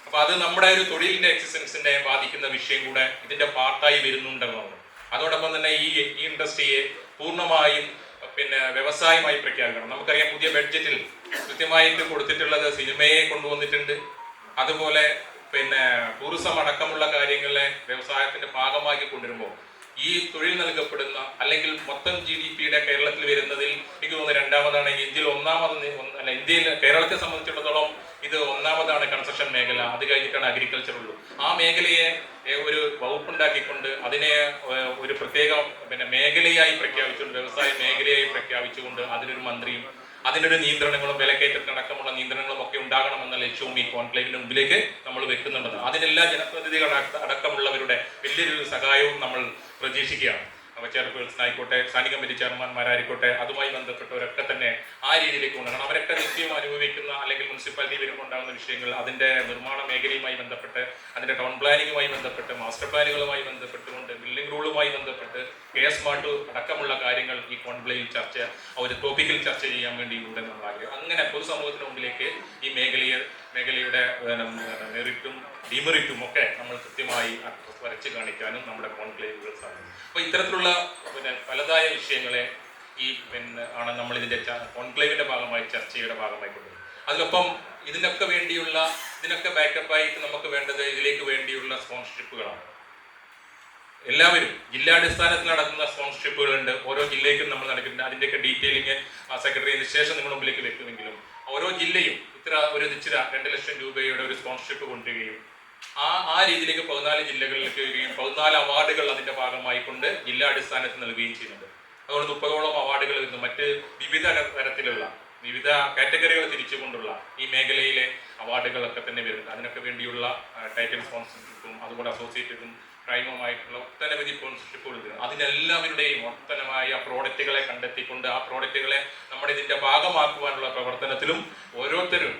അപ്പൊ അത് നമ്മുടെ ഒരു തൊഴിലിന്റെ എക്സിസ്റ്റൻസിനെ ബാധിക്കുന്ന വിഷയം കൂടെ ഇതിന്റെ പാർട്ടായി വരുന്നുണ്ടെന്നാണ്. അതോടൊപ്പം തന്നെ ഈ ഇൻഡസ്ട്രിയെ പൂർണ്ണമായും വ്യവസായമായി പ്രഖ്യാപിക്കണം. നമുക്കറിയാം പുതിയ ബഡ്ജറ്റിൽ കൃത്യമായിട്ട് കൊടുത്തിട്ടുള്ളത് സിനിമയെ കൊണ്ടുവന്നിട്ടുണ്ട്. അതുപോലെ ടൂറിസം അടക്കമുള്ള കാര്യങ്ങളെ വ്യവസായത്തിന്റെ ഭാഗമാക്കി കൊണ്ടുവരുമ്പോൾ ഈ തൊഴിൽ നൽകപ്പെടുന്ന അല്ലെങ്കിൽ മൊത്തം GDP-യുടെ കേരളത്തിൽ വരുന്നതിൽ എനിക്ക് തോന്നുന്നു രണ്ടാമതാണ്. ഇന്ത്യയിൽ കേരളത്തെ സംബന്ധിച്ചിടത്തോളം ഇത് ഒന്നാമതാണ് കൺസ്ട്രക്ഷൻ മേഖല. അത് കഴിഞ്ഞിട്ടാണ് അഗ്രികൾച്ചർ ഉള്ളൂ. ആ മേഖലയെ ഒരു വകുപ്പുണ്ടാക്കിക്കൊണ്ട് അതിനെ ഒരു പ്രത്യേക മേഖലയായി പ്രഖ്യാപിച്ചുകൊണ്ട് വ്യവസായ മേഖലയായി പ്രഖ്യാപിച്ചുകൊണ്ട് അതിനൊരു മന്ത്രിയും അതിനൊരു നിയന്ത്രണങ്ങളും വിലക്കയറ്റത്തിനടക്കമുള്ള നിയന്ത്രണങ്ങളും ഒക്കെ ഉണ്ടാകണമെന്ന ലക്ഷ്യവും ഈ കോൺക്ലേവിന്റെ മുമ്പിലേക്ക് നമ്മൾ വെക്കുന്നുണ്ടെന്ന് അതിനെല്ലാ ജനപ്രതിനിധികൾ അടക്കമുള്ളവരുടെ വലിയൊരു സഹായവും നമ്മൾ പ്രതീക്ഷിക്കുകയാണ്. ചെയർപേഴ്സൺ ആയിക്കോട്ടെ, സ്റ്റാൻഡിംഗ് കമ്മിറ്റി ചെയർമാൻമാരായിക്കോട്ടെ, അതുമായി ബന്ധപ്പെട്ടവരൊക്കെ തന്നെ ആ രീതിയിലേക്ക് കൊണ്ടുവരണം. അവരൊക്കെ നിത്യം അനുഭവിക്കുന്ന അല്ലെങ്കിൽ മുനിസിപ്പാലിറ്റി വരുമ്പോൾ ഉണ്ടാകുന്ന വിഷയങ്ങൾ അതിന്റെ നിർമ്മാണ മേഖലയുമായി ബന്ധപ്പെട്ട് അതിന്റെ ടൗൺ പ്ലാനിങ്ങുമായി ബന്ധപ്പെട്ട് മാസ്റ്റർ പ്ലാനുകളുമായി ബന്ധപ്പെട്ടുകൊണ്ട് ബിൽഡിംഗ് റൂളുമായി ബന്ധപ്പെട്ട് സ്മാർട്ട് അടക്കമുള്ള കാര്യങ്ങൾ ഈ കോൺക്ലേവിൽ ഒരു ടോപ്പിക്കിൽ ചർച്ച ചെയ്യാൻ വേണ്ടി ഇവിടെ നമ്മൾ ആഗ്രഹം. അങ്ങനെ പൊതുസമൂഹത്തിന് മുമ്പിലേക്ക് ഈ മേഖലയുടെ മെറിറ്റും ഡിമെറിറ്റും ഒക്കെ നമ്മൾ കൃത്യമായി വരച്ച് കാണിക്കാനും നമ്മുടെ കോൺക്ലേവുകൾ സാധിക്കും. അപ്പൊ ഇത്തരത്തിലുള്ള പലതായ വിഷയങ്ങളെ ആണ് നമ്മൾ ഇതിന്റെ കോൺക്ലേവിന്റെ ഭാഗമായി ചർച്ചയുടെ ഭാഗമായി കൊണ്ടുവരുന്നത്. അതിനൊപ്പം ഇതിനൊക്കെ ബാക്കപ്പായിട്ട് നമുക്ക് വേണ്ടത് ഇതിലേക്ക് വേണ്ടിയുള്ള സ്പോൺസർഷിപ്പുകളാണ്. എല്ലാവരും ജില്ലാടിസ്ഥാനത്തിൽ നടത്തുന്ന സ്പോൺസർഷിപ്പുകളുണ്ട്. ഓരോ ജില്ലയ്ക്കും നമ്മൾ നടക്കുന്നുണ്ട്. അതിൻ്റെയൊക്കെ ഡീറ്റെയിലിംഗ് സെക്രട്ടറിന് ശേഷം നിങ്ങൾ മുമ്പിലേക്ക് വെക്കുമെങ്കിലും ഓരോ ജില്ലയും ഒരു നിശ്ചിത 2 ലക്ഷം രൂപയുടെ ഒരു സ്പോൺസർഷിപ്പ് കൊണ്ടുവരികയും ആ രീതിയിലേക്ക് 14 ജില്ലകളിലേക്ക് വരികയും 14 അവാർഡുകൾ അതിന്റെ ഭാഗമായി കൊണ്ട് ജില്ലാടിസ്ഥാനത്തിൽ നൽകുകയും ചെയ്യുന്നുണ്ട്. അതുകൊണ്ട് 30ഓളം അവാർഡുകൾ വരുന്നു. മറ്റ് വിവിധ തരത്തിലുള്ള വിവിധ കാറ്റഗറികൾ തിരിച്ചുകൊണ്ടുള്ള ഈ മേഖലയിലെ അവാർഡുകളൊക്കെ തന്നെ വരുന്നുണ്ട്. അതിനൊക്കെ വേണ്ടിയുള്ള ടൈറ്റിൽ സ്പോൺസർഷിപ്പും അതുപോലെ അസോസിയേറ്റഡും ക്രൈമുമായിട്ടുള്ള ഒട്ടനവധി സ്പോൺസർഷിപ്പുകൾ വരുന്നു. അതിനെല്ലാവരുടെയും ഒട്ടനമായ പ്രോഡക്റ്റുകളെ കണ്ടെത്തിക്കൊണ്ട് ആ പ്രോഡക്റ്റുകളെ നമ്മുടെ ഇതിന്റെ ഭാഗമാക്കുവാനുള്ള പ്രവർത്തനത്തിലും ഓരോരുത്തരും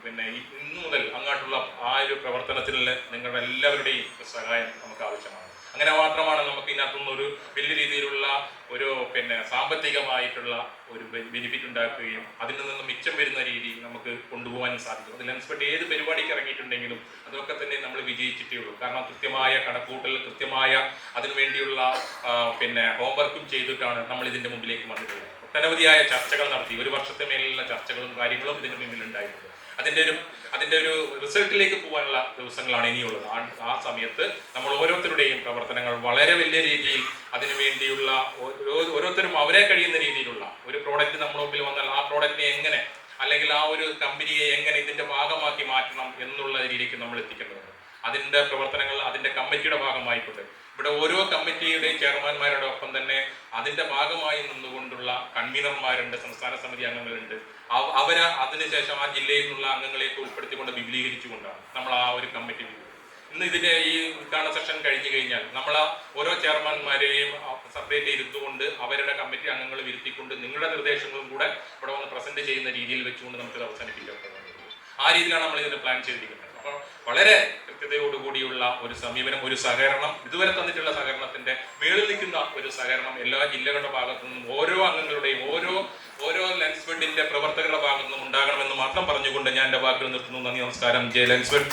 ഇന്നു മുതൽ അങ്ങോട്ടുള്ള ആ ഒരു പ്രവർത്തനത്തിൽ നിങ്ങളുടെ എല്ലാവരുടെയും സഹായം നമുക്ക് ആവശ്യമാണ്. അങ്ങനെ മാത്രമാണ് നമുക്ക് ഇതിനകത്തുനിന്ന് ഒരു വലിയ രീതിയിലുള്ള ഒരു സാമ്പത്തികമായിട്ടുള്ള ഒരു ബെനിഫിറ്റ് ഉണ്ടാക്കുകയും അതിൽ നിന്ന് മിച്ചം വരുന്ന രീതിയിൽ നമുക്ക് കൊണ്ടുപോകാനും സാധിക്കും. അത് ലെൻസ്പെട്ട് ഏത് പരിപാടിക്ക് ഇറങ്ങിയിട്ടുണ്ടെങ്കിലും അതൊക്കെ തന്നെ നമ്മൾ വിജയിച്ചിട്ടേ ഉള്ളൂ. കാരണം കൃത്യമായ കണക്കൂട്ടൽ, കൃത്യമായ അതിനുവേണ്ടിയുള്ള ഹോംവർക്കും ചെയ്തിട്ടാണ് നമ്മൾ ഇതിൻ്റെ മുമ്പിലേക്ക് വന്നിട്ടുള്ളത്. ഒട്ടനവധിയായ ചർച്ചകൾ നടത്തി, ഒരു വർഷത്തെ മേലുള്ള ചർച്ചകളും കാര്യങ്ങളും ഇതിന് മുന്നിൽ ഉണ്ടായിട്ടുണ്ട്. അതിൻ്റെ ഒരു റിസൾട്ടിലേക്ക് പോകാനുള്ള ദിവസങ്ങളാണ് ഇനിയുള്ളത്. ആ സമയത്ത് നമ്മൾ ഓരോരുത്തരുടെയും പ്രവർത്തനങ്ങൾ വളരെ വലിയ രീതിയിൽ അതിനുവേണ്ടിയുള്ള ഓരോരുത്തരും അവരെ കഴിയുന്ന രീതിയിലുള്ള ഒരു പ്രോഡക്റ്റ് നമ്മുടെ മുമ്പിൽ വന്നാൽ ആ പ്രോഡക്റ്റിനെ എങ്ങനെ, അല്ലെങ്കിൽ ആ ഒരു കമ്പനിയെ എങ്ങനെ ഇതിൻ്റെ ഭാഗമാക്കി മാറ്റണം എന്നുള്ള രീതിക്ക് നമ്മൾ എത്തിക്കേണ്ടതുണ്ട്. അതിൻ്റെ പ്രവർത്തനങ്ങൾ അതിൻ്റെ കമ്മിറ്റിയുടെ ഭാഗമായിക്കൊണ്ട് ഇവിടെ ഓരോ കമ്മിറ്റിയുടെയും ചെയർമാൻമാരുടെ ഒപ്പം തന്നെ അതിൻ്റെ ഭാഗമായി നിന്നുകൊണ്ടുള്ള കൺവീനർമാരുണ്ട്, സംസ്ഥാന സമിതി അംഗങ്ങളുണ്ട്. അതിനുശേഷം ആ ജില്ലയിൽ നിന്നുള്ള അംഗങ്ങളെയൊക്കെ ഉൾപ്പെടുത്തിക്കൊണ്ട് വിപുലീകരിച്ചുകൊണ്ടാണ് നമ്മൾ ആ ഒരു കമ്മിറ്റി. ഇന്ന് ഇതിൻ്റെ ഈ ഉദ്ഘാടന സെഷൻ കഴിഞ്ഞു കഴിഞ്ഞാൽ നമ്മൾ ഓരോ ചെയർമാൻമാരെയും സെപ്പറേറ്റ് ഇരുത്തുകൊണ്ട് അവരുടെ കമ്മിറ്റി അംഗങ്ങൾ ഇരുത്തിക്കൊണ്ട് നിങ്ങളുടെ നിർദ്ദേശങ്ങളും കൂടെ ഇവിടെ വന്ന് പ്രസന്റ് ചെയ്യുന്ന രീതിയിൽ വെച്ചുകൊണ്ട് നമുക്കിത് അവസാനിപ്പിക്കാം. ആ രീതിയിലാണ് നമ്മൾ ഇതിന് പ്ലാൻ ചെയ്തിരിക്കുന്നത്. അപ്പോൾ വളരെ കൃത്യതയോടുകൂടിയുള്ള ഒരു സമീപനം, ഒരു സഹകരണം, ഇതുവരെ തന്നിട്ടുള്ള സഹകരണത്തിന്റെ മേളിൽ നിൽക്കുന്ന ഒരു സഹകരണം എല്ലാ ജില്ലകളുടെ ഭാഗത്തു നിന്നും ഓരോ അംഗങ്ങളുടെയും ഓരോ ലെൻസ്ഫെഡിന്റെ പ്രവർത്തകരുടെ ഭാഗത്തു നിന്നും ഉണ്ടാകണമെന്ന് മാത്രം പറഞ്ഞുകൊണ്ട് ഞാൻ എൻ്റെ വാക്കുകൾ നിർത്തുന്നു. നന്ദി, നമസ്കാരം. ജെ ലെൻസ്ഫെഡ്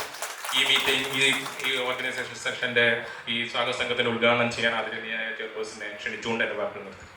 ഈ മീറ്റിംഗ്, ഈ ഓർഗനൈസേഷൻ സെക്ഷന്റെ ഈ സ്വാഗത സംഘത്തിന്റെ ഉദ്ഘാടനം ചെയ്യാൻ ആദരണീയായ ചെയർപേഴ്സനെ ക്ഷണിച്ചുകൊണ്ട് എൻ്റെ വാക്കുകൾ നിർത്തുന്നു.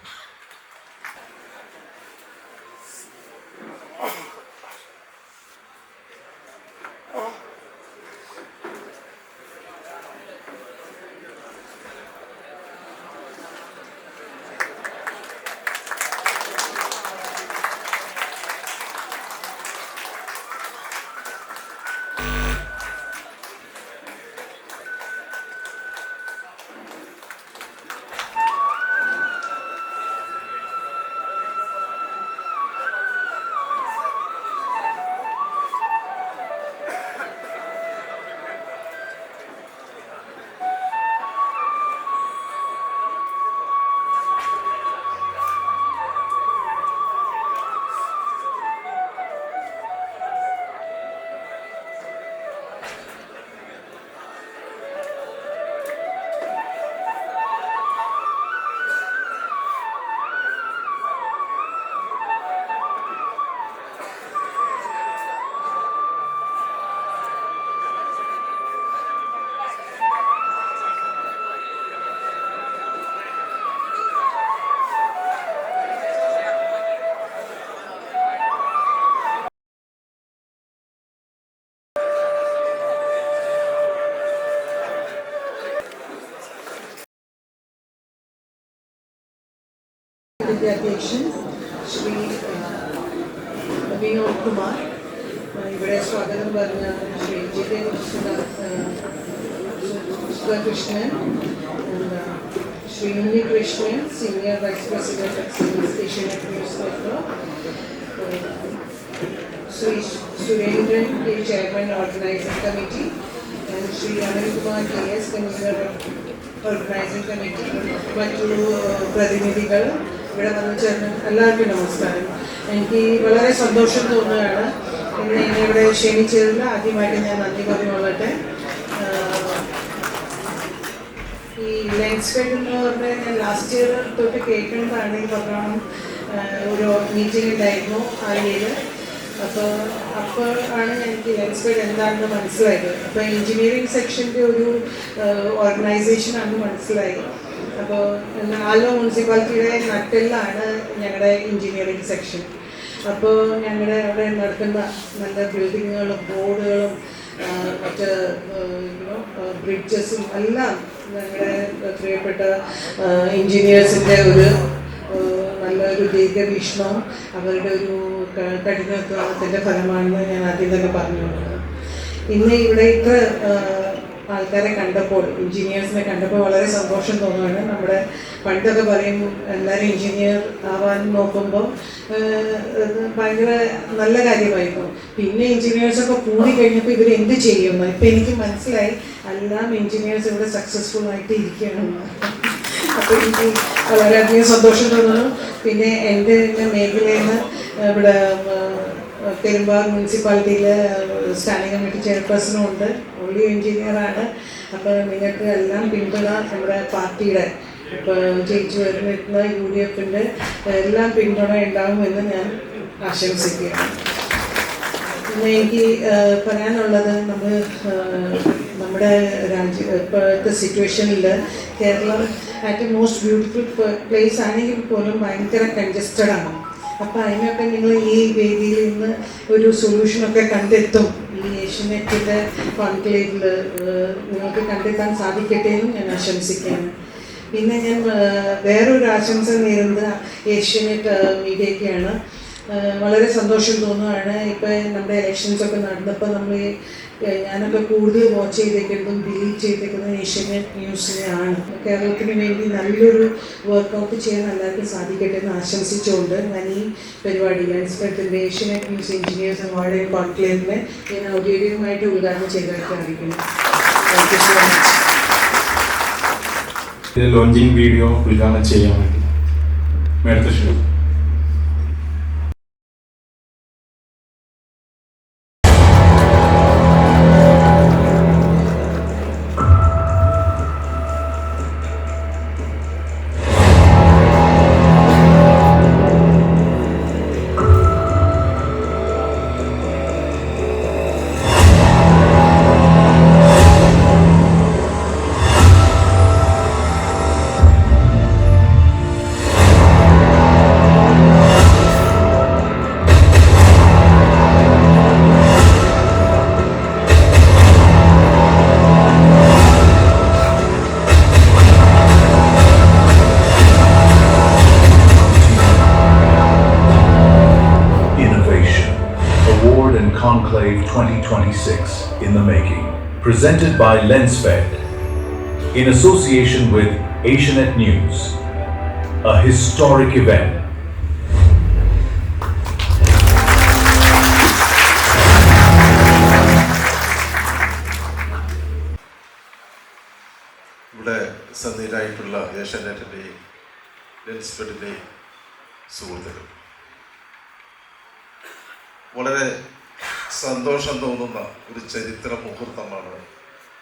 വിദ്യാധ്യക്ഷൻ ശ്രീ വിനോദ് കുമാർ, ഇവിടെ സ്വാഗതം പറഞ്ഞ Shri Jithen Sudhakrishnan, Shri Unnikrishnan, senior vice president Asianet news network, Shri Surendran K, chairman organising committee, Shri Anilkumar K S, convener organising committee, മറ്റു പ്രതിനിധികൾ, ഇവിടെ വന്നു ചേർന്ന് എല്ലാവർക്കും നമസ്കാരം. എനിക്ക് വളരെ സന്തോഷം തോന്നുകയാണ് ഇന്ന് എന്നെ ഇവിടെ ക്ഷണിച്ചതിൽ. ആദ്യമായിട്ട് ഞാൻ നന്ദി പറഞ്ഞുകൊള്ളട്ടെ. ഈ ലെൻസ്ഫെഡ് എന്ന് പറഞ്ഞാൽ ഞാൻ ലാസ്റ്റ് ഇയർ തൊട്ട് കേൾക്കുന്നതാണ്. ഈ പറഞ്ഞോണം ഒരു മീറ്റിംഗ് ഉണ്ടായിരുന്നു ആലയിൽ. അപ്പോൾ ആണ് എനിക്ക് ലെൻസ്ഫെഡ് എന്താണെന്ന് മനസ്സിലായത്. അപ്പോൾ എഞ്ചിനീയറിംഗ് സെക്ഷൻ്റെ ഒരു ഓർഗനൈസേഷനാണെന്ന് മനസ്സിലായി. അപ്പോൾ ആലുവ മുനിസിപ്പാലിറ്റിയുടെ നട്ടെല്ലാണ് ഞങ്ങളുടെ എഞ്ചിനീയറിംഗ് സെക്ഷൻ. അപ്പോൾ ഞങ്ങളുടെ അവിടെ നടക്കുന്ന നല്ല ബിൽഡിങ്ങുകളും ബോർഡുകളും മറ്റ് ബ്രിഡ്ജസും എല്ലാം ഞങ്ങളുടെ പ്രിയപ്പെട്ട എഞ്ചിനീയേഴ്സിൻ്റെ ഒരു നല്ലൊരു ദീർഘവീക്ഷണവും അവരുടെ ഒരു കഠിനാധ്വാനത്തിൻ്റെ ഫലമാണെന്ന് ഞാൻ ആദ്യം തന്നെ പറഞ്ഞു. ഇന്ന് ഇവിടെ ഇത്ര ആൾക്കാരെ കണ്ടപ്പോൾ, എഞ്ചിനീയേഴ്സിനെ കണ്ടപ്പോൾ വളരെ സന്തോഷം തോന്നുകയാണ്. നമ്മുടെ പണ്ടൊക്കെ പറയും എല്ലാവരും എഞ്ചിനീയർ ആവാൻ നോക്കുമ്പോൾ ഭയങ്കര നല്ല കാര്യമായിരുന്നു. പിന്നെ എഞ്ചിനീയേഴ്സൊക്കെ കൂടിക്കഴിഞ്ഞപ്പോൾ ഇവർ എന്ത് ചെയ്യുന്നു ഇപ്പം എനിക്ക് മനസ്സിലായി. എല്ലാം എഞ്ചിനീയേഴ്സ് ഇവിടെ സക്സസ്ഫുൾ ആയിട്ട് ഇരിക്കുകയാണെന്ന്. അപ്പോൾ എനിക്ക് വളരെയധികം സന്തോഷം തോന്നുന്നു. പിന്നെ എൻ്റെ മേഖലയിൽ നിന്ന് ഇവിടെ പെരുമ്പാവൂർ മുനിസിപ്പാലിറ്റിയിൽ സ്റ്റാൻഡിംഗ് കമ്മിറ്റി ചെയർപേഴ്സണും ഉണ്ട്. പുള്ളി എഞ്ചിനീയറാണ്. അപ്പോൾ നിങ്ങൾക്ക് എല്ലാം പിന്തുണ നമ്മുടെ പാർട്ടിയുടെ ഇപ്പോൾ ജയിച്ചു വരുന്ന UDFൻ്റെ എല്ലാം പിന്തുണ ഉണ്ടാകുമെന്ന് ഞാൻ ആശംസിക്കുകയാണ്. പിന്നെ എനിക്ക് പറയാനുള്ളത് നമ്മുടെ ഇപ്പോഴത്തെ സിറ്റുവേഷനിൽ കേരളം ആറ്റ് മോസ്റ്റ് ബ്യൂട്ടിഫുൾ പ്ലേസ് ആണെങ്കിൽ പോലും ഭയങ്കര കൺജസ്റ്റഡാണ്. അപ്പോൾ അതിനൊക്കെ നിങ്ങൾ ഈ വേദിയിൽ നിന്ന് ഒരു സൊല്യൂഷനൊക്കെ കണ്ടെത്തും. ഈ ഏഷ്യനെറ്റിൻ്റെ കോൺക്ലേവിൽ നിങ്ങൾക്ക് കണ്ടെത്താൻ സാധിക്കട്ടെ എന്നും ഞാൻ ആശംസിക്കുകയാണ്. പിന്നെ ഞാൻ വേറൊരു ആശംസ നേരുന്നത് ഏഷ്യനെറ്റ് മീഡിയയ്ക്കാണ്. വളരെ സന്തോഷം തോന്നുകയാണ്. ഇപ്പോൾ നമ്മുടെ ഇലക്ഷൻസൊക്കെ നടന്നപ്പോൾ ഞാനൊക്കെ കൂടുതൽ വാച്ച് ചെയ്തേക്കുന്നതും ഡിലീറ്റ് ചെയ്തേക്കുന്നതും ഏഷ്യനെറ്റ് ന്യൂസിനെയാണ്. കേരളത്തിന് വേണ്ടി നല്ലൊരു വർക്കൗട്ട് ചെയ്യാൻ എല്ലാവർക്കും സാധിക്കട്ടെ എന്ന് ആശംസിച്ചുകൊണ്ട് ഞാൻ ഈ പരിപാടി ലെൻസ്ഫെഡിൻ്റെ Asianet news engineers award and കോൺക്ലേവിനെ ഞാൻ ഔദ്യോഗികമായിട്ട് ഉദ്ഘാടനം ചെയ്തതായിട്ട് അറിയിക്കുന്നു. Thank you so much. Launching video ഉദ്ഘാടനം ചെയ്യാൻ വേണ്ടി മേഡത്തെ ക്ഷണിക്കുന്നു. Conclave 2026 in the making, presented by Lensfed in association with Asianet News, a historic event. ഇവിടെ സന്നിഹിതരായിട്ടുള്ള ഏഷ്യാനെറ്റിൻ്റെയും ലെൻസ്ഫെഡിൻ്റെയും സുഹൃത്തുക്കൾ, വളരെ സന്തോഷം തോന്നുന്ന ഒരു ചരിത്ര മുഹൂർത്തമാണ്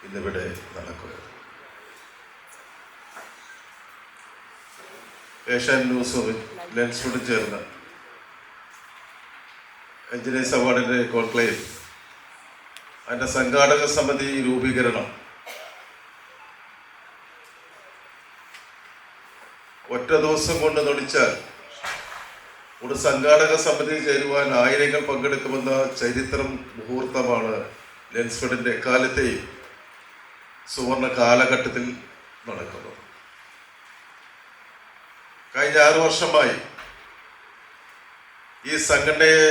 ഇന്നിവിടെ നടക്കുന്നത്. ഏഷ്യൻ ന്യൂസും ലെൻസ്ഫെഡും ചേർന്ന് എഞ്ചിനീയേഴ്സ് അവാർഡിൻ്റെ കോൺക്ലേവ്, അതിൻ്റെ സംഘാടക സമിതി രൂപീകരണം ഒറ്റ ദിവസം കൊണ്ട് നടിച്ചാൽ ഒരു സംഘാടക സമിതി ചേരുവാൻ ആയിരങ്ങൾ പങ്കെടുക്കുമെന്ന ചരിത്രം മുഹൂർത്തമാണ് ലെൻസ്ഫെഡിൻ്റെ എക്കാലത്തെയും സുവർണ കാലഘട്ടത്തിൽ നടക്കുന്നത്. കഴിഞ്ഞ 6 വർഷമായി ഈ സംഘടനയെ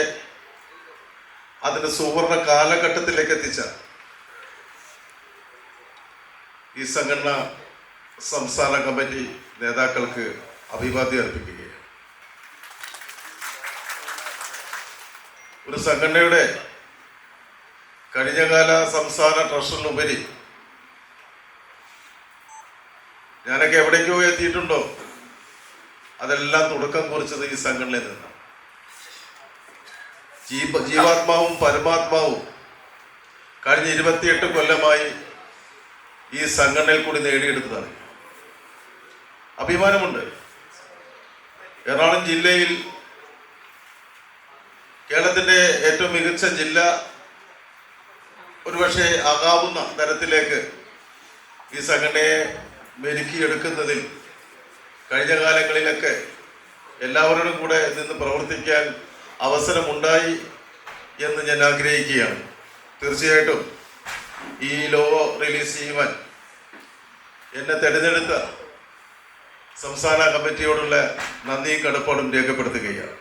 അതിൻ്റെ സുവർണ കാലഘട്ടത്തിലേക്ക് എത്തിച്ച ഈ സംഘടന സംസ്ഥാന കമ്മിറ്റി നേതാക്കൾക്ക് അഭിവാദ്യം അർപ്പിക്കുകയാണ്. ഒരു സംഘടനയുടെ കഴിഞ്ഞകാല സംസ്ഥാന ട്രഷറിനുപരി ഞാനൊക്കെ എവിടേക്കോ എത്തിയിട്ടുണ്ടോ അതെല്ലാം തുടക്കം കുറിച്ചത് ഈ സംഘടനയിൽ നിന്നാണ്. ജീവാത്മാവും പരമാത്മാവും കഴിഞ്ഞ 28 കൊല്ലമായി ഈ സംഘടനയിൽ കൂടി നേടിയെടുത്തതാണ്. അഭിമാനമുണ്ട്. എറണാകുളം ജില്ലയിൽ കേരളത്തിൻ്റെ ഏറ്റവും മികച്ച ജില്ല ഒരുപക്ഷെ ആകാവുന്ന തരത്തിലേക്ക് ഈ സംഘടനയെ മെരുക്കിയെടുക്കുന്നതിൽ കഴിഞ്ഞ കാലങ്ങളിലൊക്കെ എല്ലാവരോടും കൂടെ നിന്ന് പ്രവർത്തിക്കാൻ അവസരമുണ്ടായി എന്ന് ഞാൻ ആഗ്രഹിക്കുകയാണ്. തീർച്ചയായിട്ടും ഈ ലോഗോ റിലീസ് ചെയ്യുവാൻ എന്നെ തിരഞ്ഞെടുത്ത സംസ്ഥാന കമ്മിറ്റിയോടുള്ള നന്ദിയും കടപ്പാടും രേഖപ്പെടുത്തുകയാണ്.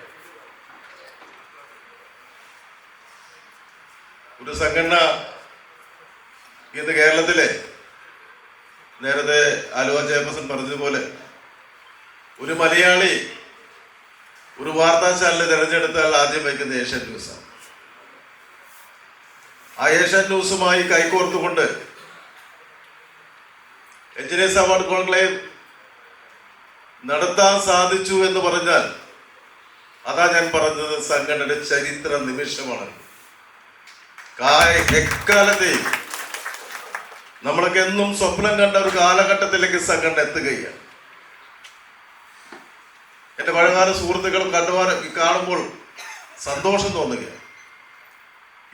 ഒരു സംഘടന ഇന്ന് കേരളത്തിലെ, നേരത്തെ ആലുവ ചെയർപേഴ്സൺ പറഞ്ഞതുപോലെ, ഒരു മലയാളി ഒരു വാർത്താ ചാനൽ തിരഞ്ഞെടുത്താൽ ആദ്യം വയ്ക്കുന്ന ഏഷ്യൻ ന്യൂസാണ്. ആ ഏഷ്യൻ ന്യൂസുമായി കൈകോർത്തുകൊണ്ട് എഞ്ചിനീയേഴ്സ് അവാർഡ് കോൺക്ലേവ് നടത്താൻ സാധിച്ചു എന്ന് പറഞ്ഞാൽ അതാ ഞാൻ പറഞ്ഞത്, സംഘടനയുടെ ചരിത്ര നിമിഷമാണ്. എക്കാലത്തെയും നമ്മളൊക്കെ എന്നും സ്വപ്നം കണ്ട ഒരു കാലഘട്ടത്തിലേക്ക് സംഘടന എത്തുകയാണ്. എൻ്റെ പഴയകാല സുഹൃത്തുക്കളും കാണുമ്പോൾ സന്തോഷം തോന്നുകയാണ്.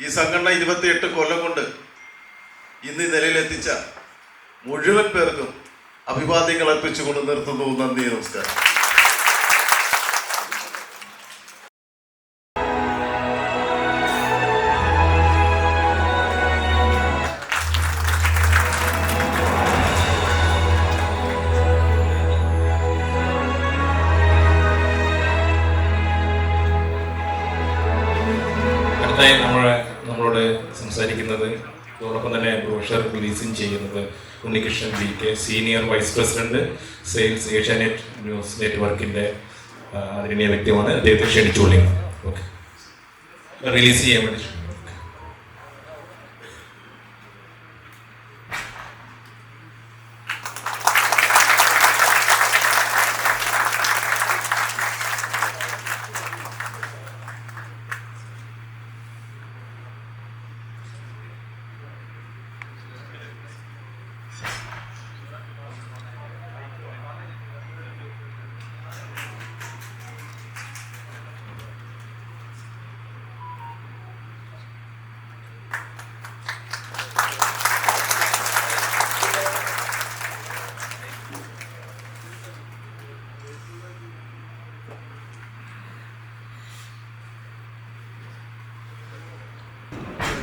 ഈ സംഘടന 28 കൊല്ലം കൊണ്ട് ഇന്ന് ഈ നിലയിലെത്തിച്ച മുഴുവൻ പേർക്കും അഭിവാദ്യങ്ങൾ അർപ്പിച്ചുകൊണ്ട് നിർത്തുന്നു. നന്ദി, നമസ്കാരം. നമ്മളോട് സംസാരിക്കുന്നത് അതോടൊപ്പം തന്നെ ബ്രോഷർ റിലീസിങ് ചെയ്യുന്നത് Unnikrishnan BK, senior vice president sales Asianet news നെറ്റ്വർക്കിൻ്റെ ആദരണീയ വ്യക്തിയാണ്. അദ്ദേഹത്തെ ക്ഷണിച്ചുകൊള്ളുക. ഓക്കെ, റിലീസ് ചെയ്യാൻ വേണ്ടി.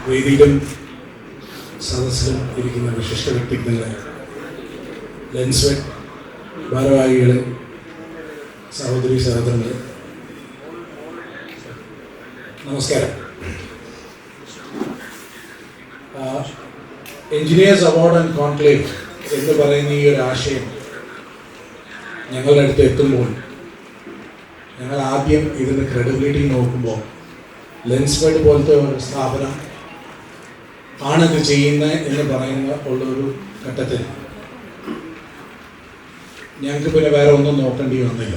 വേദിയിലും സദസ്സിലും ഇരിക്കുന്ന വിശിഷ്ട വ്യക്തിത്വങ്ങളെ, ലെൻസ്വെറ്റ് ഭാരവാഹികളെ, സഹോദരി സഹോദരങ്ങളെ, നമസ്കാരം. എഞ്ചിനീയേഴ്സ് അവാർഡ് ആൻഡ് കോൺക്ലേവ് എന്ന് പറയുന്ന ഈ ഒരു ആശയം ഞങ്ങളുടെ അടുത്ത് എത്തുമ്പോൾ ഞങ്ങൾ ആദ്യം ഇതിൻ്റെ ക്രെഡിബിലിറ്റി നോക്കുമ്പോൾ ലെൻസ്ഫെഡ് പോലത്തെ ഒരു സ്ഥാപനം ആണിത് ചെയ്യുന്നത് എന്ന് പറയുന്ന ഉള്ളൊരു ഘട്ടത്തിൽ ഞങ്ങൾക്ക് പിന്നെ വേറെ ഒന്നും നോക്കേണ്ടി വന്നില്ല.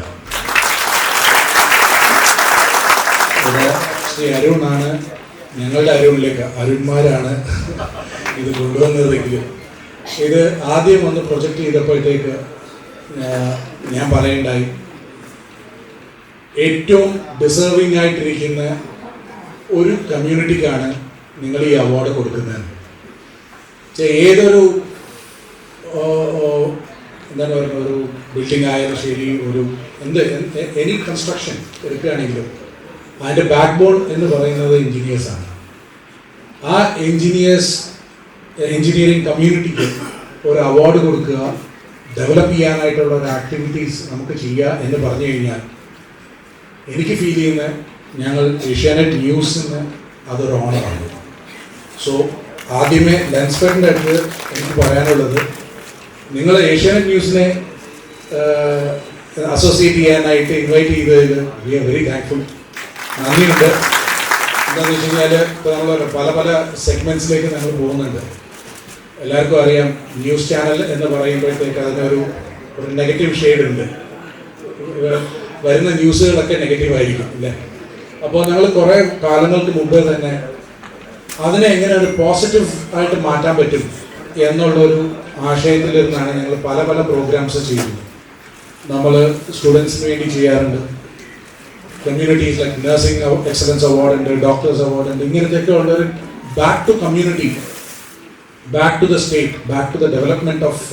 ഇവിടെ ശ്രീ അരുണാണ്, ഞങ്ങളുടെ അരുണിലേക്ക് അരുൺമാരാണ് ഇത് കൊണ്ടുവന്നതെങ്കിലും ഇത് ആദ്യം ഒന്ന് പ്രൊജക്റ്റ് ചെയ്തപ്പോഴത്തേക്ക് ഞാൻ പറയണ്ടായി, ഏറ്റവും ഡിസേർവിംഗ് ആയിട്ടിരിക്കുന്ന ഒരു കമ്മ്യൂണിറ്റിക്കാണ് നിങ്ങൾ ഈ അവാർഡ് കൊടുക്കുന്നത്. ഏതൊരു എന്താണ് പറയുക, ഒരു ബിൽഡിംഗ് ആയാലും ശരി, ഒരു എനി കൺസ്ട്രക്ഷൻ എടുക്കുകയാണെങ്കിലും അതിൻ്റെ ബാക്ക് ബോൺ എന്ന് പറയുന്നത് എൻജിനീയേഴ്സാണ്. ആ എൻജിനീയറിംഗ് കമ്മ്യൂണിറ്റിക്ക് ഒരു അവാർഡ് കൊടുക്കുക, ഡെവലപ്പ് ചെയ്യാനായിട്ടുള്ള ഒരു ആക്ടിവിറ്റീസ് നമുക്ക് ചെയ്യുക എന്ന് പറഞ്ഞു കഴിഞ്ഞാൽ എനിക്ക് ഫീൽ ചെയ്യുന്ന ഞങ്ങൾ ഏഷ്യാനെറ്റ് ന്യൂസിന് അതൊരു ഓണറാണ്. സോ ആദ്യമേ ലെൻസ്ഫെഡിൻ്റെ അടുത്ത് എനിക്ക് പറയാനുള്ളത്, നിങ്ങൾ ഏഷ്യാനെറ്റ് ന്യൂസിനെ അസോസിയേറ്റ് ചെയ്യാനായിട്ട് ഇൻവൈറ്റ് ചെയ്തതിൽ വി ആർ വെരി താങ്ക്ഫുൾ. നന്ദിയുണ്ട്. എന്താണെന്ന് വെച്ച് കഴിഞ്ഞാൽ ഇപ്പോൾ നമ്മൾ പല പല സെഗ്മെൻറ്റ്സിലേക്ക് ഞങ്ങൾ പോകുന്നുണ്ട്. എല്ലാവർക്കും അറിയാം, ന്യൂസ് ചാനൽ എന്ന് പറയുമ്പോഴത്തേക്ക് അതിനൊരു നെഗറ്റീവ് ഷെയ്ഡ് ഉണ്ട്. വരുന്ന ന്യൂസുകളൊക്കെ നെഗറ്റീവായിരിക്കും അല്ലേ? അപ്പോൾ ഞങ്ങൾ കുറേ കാലങ്ങൾക്ക് മുമ്പേ തന്നെ അതിനെ എങ്ങനെ ഒരു പോസിറ്റീവ് ആയിട്ട് മാറ്റാൻ പറ്റും എന്നുള്ളൊരു ആശയത്തിൽ നിന്നാണ് ഞങ്ങൾ പല പല പ്രോഗ്രാംസ് ചെയ്യുന്നത്. നമ്മൾ സ്റ്റുഡൻസിന് വേണ്ടി ചെയ്യാറുണ്ട്, communities like nursing excellence award ഉണ്ട്, ഡോക്ടേഴ്സ് അവാർഡ് ഉണ്ട്. ഇങ്ങനത്തെയൊക്കെ ഉള്ളൊരു back to community, back to the state, back to the development of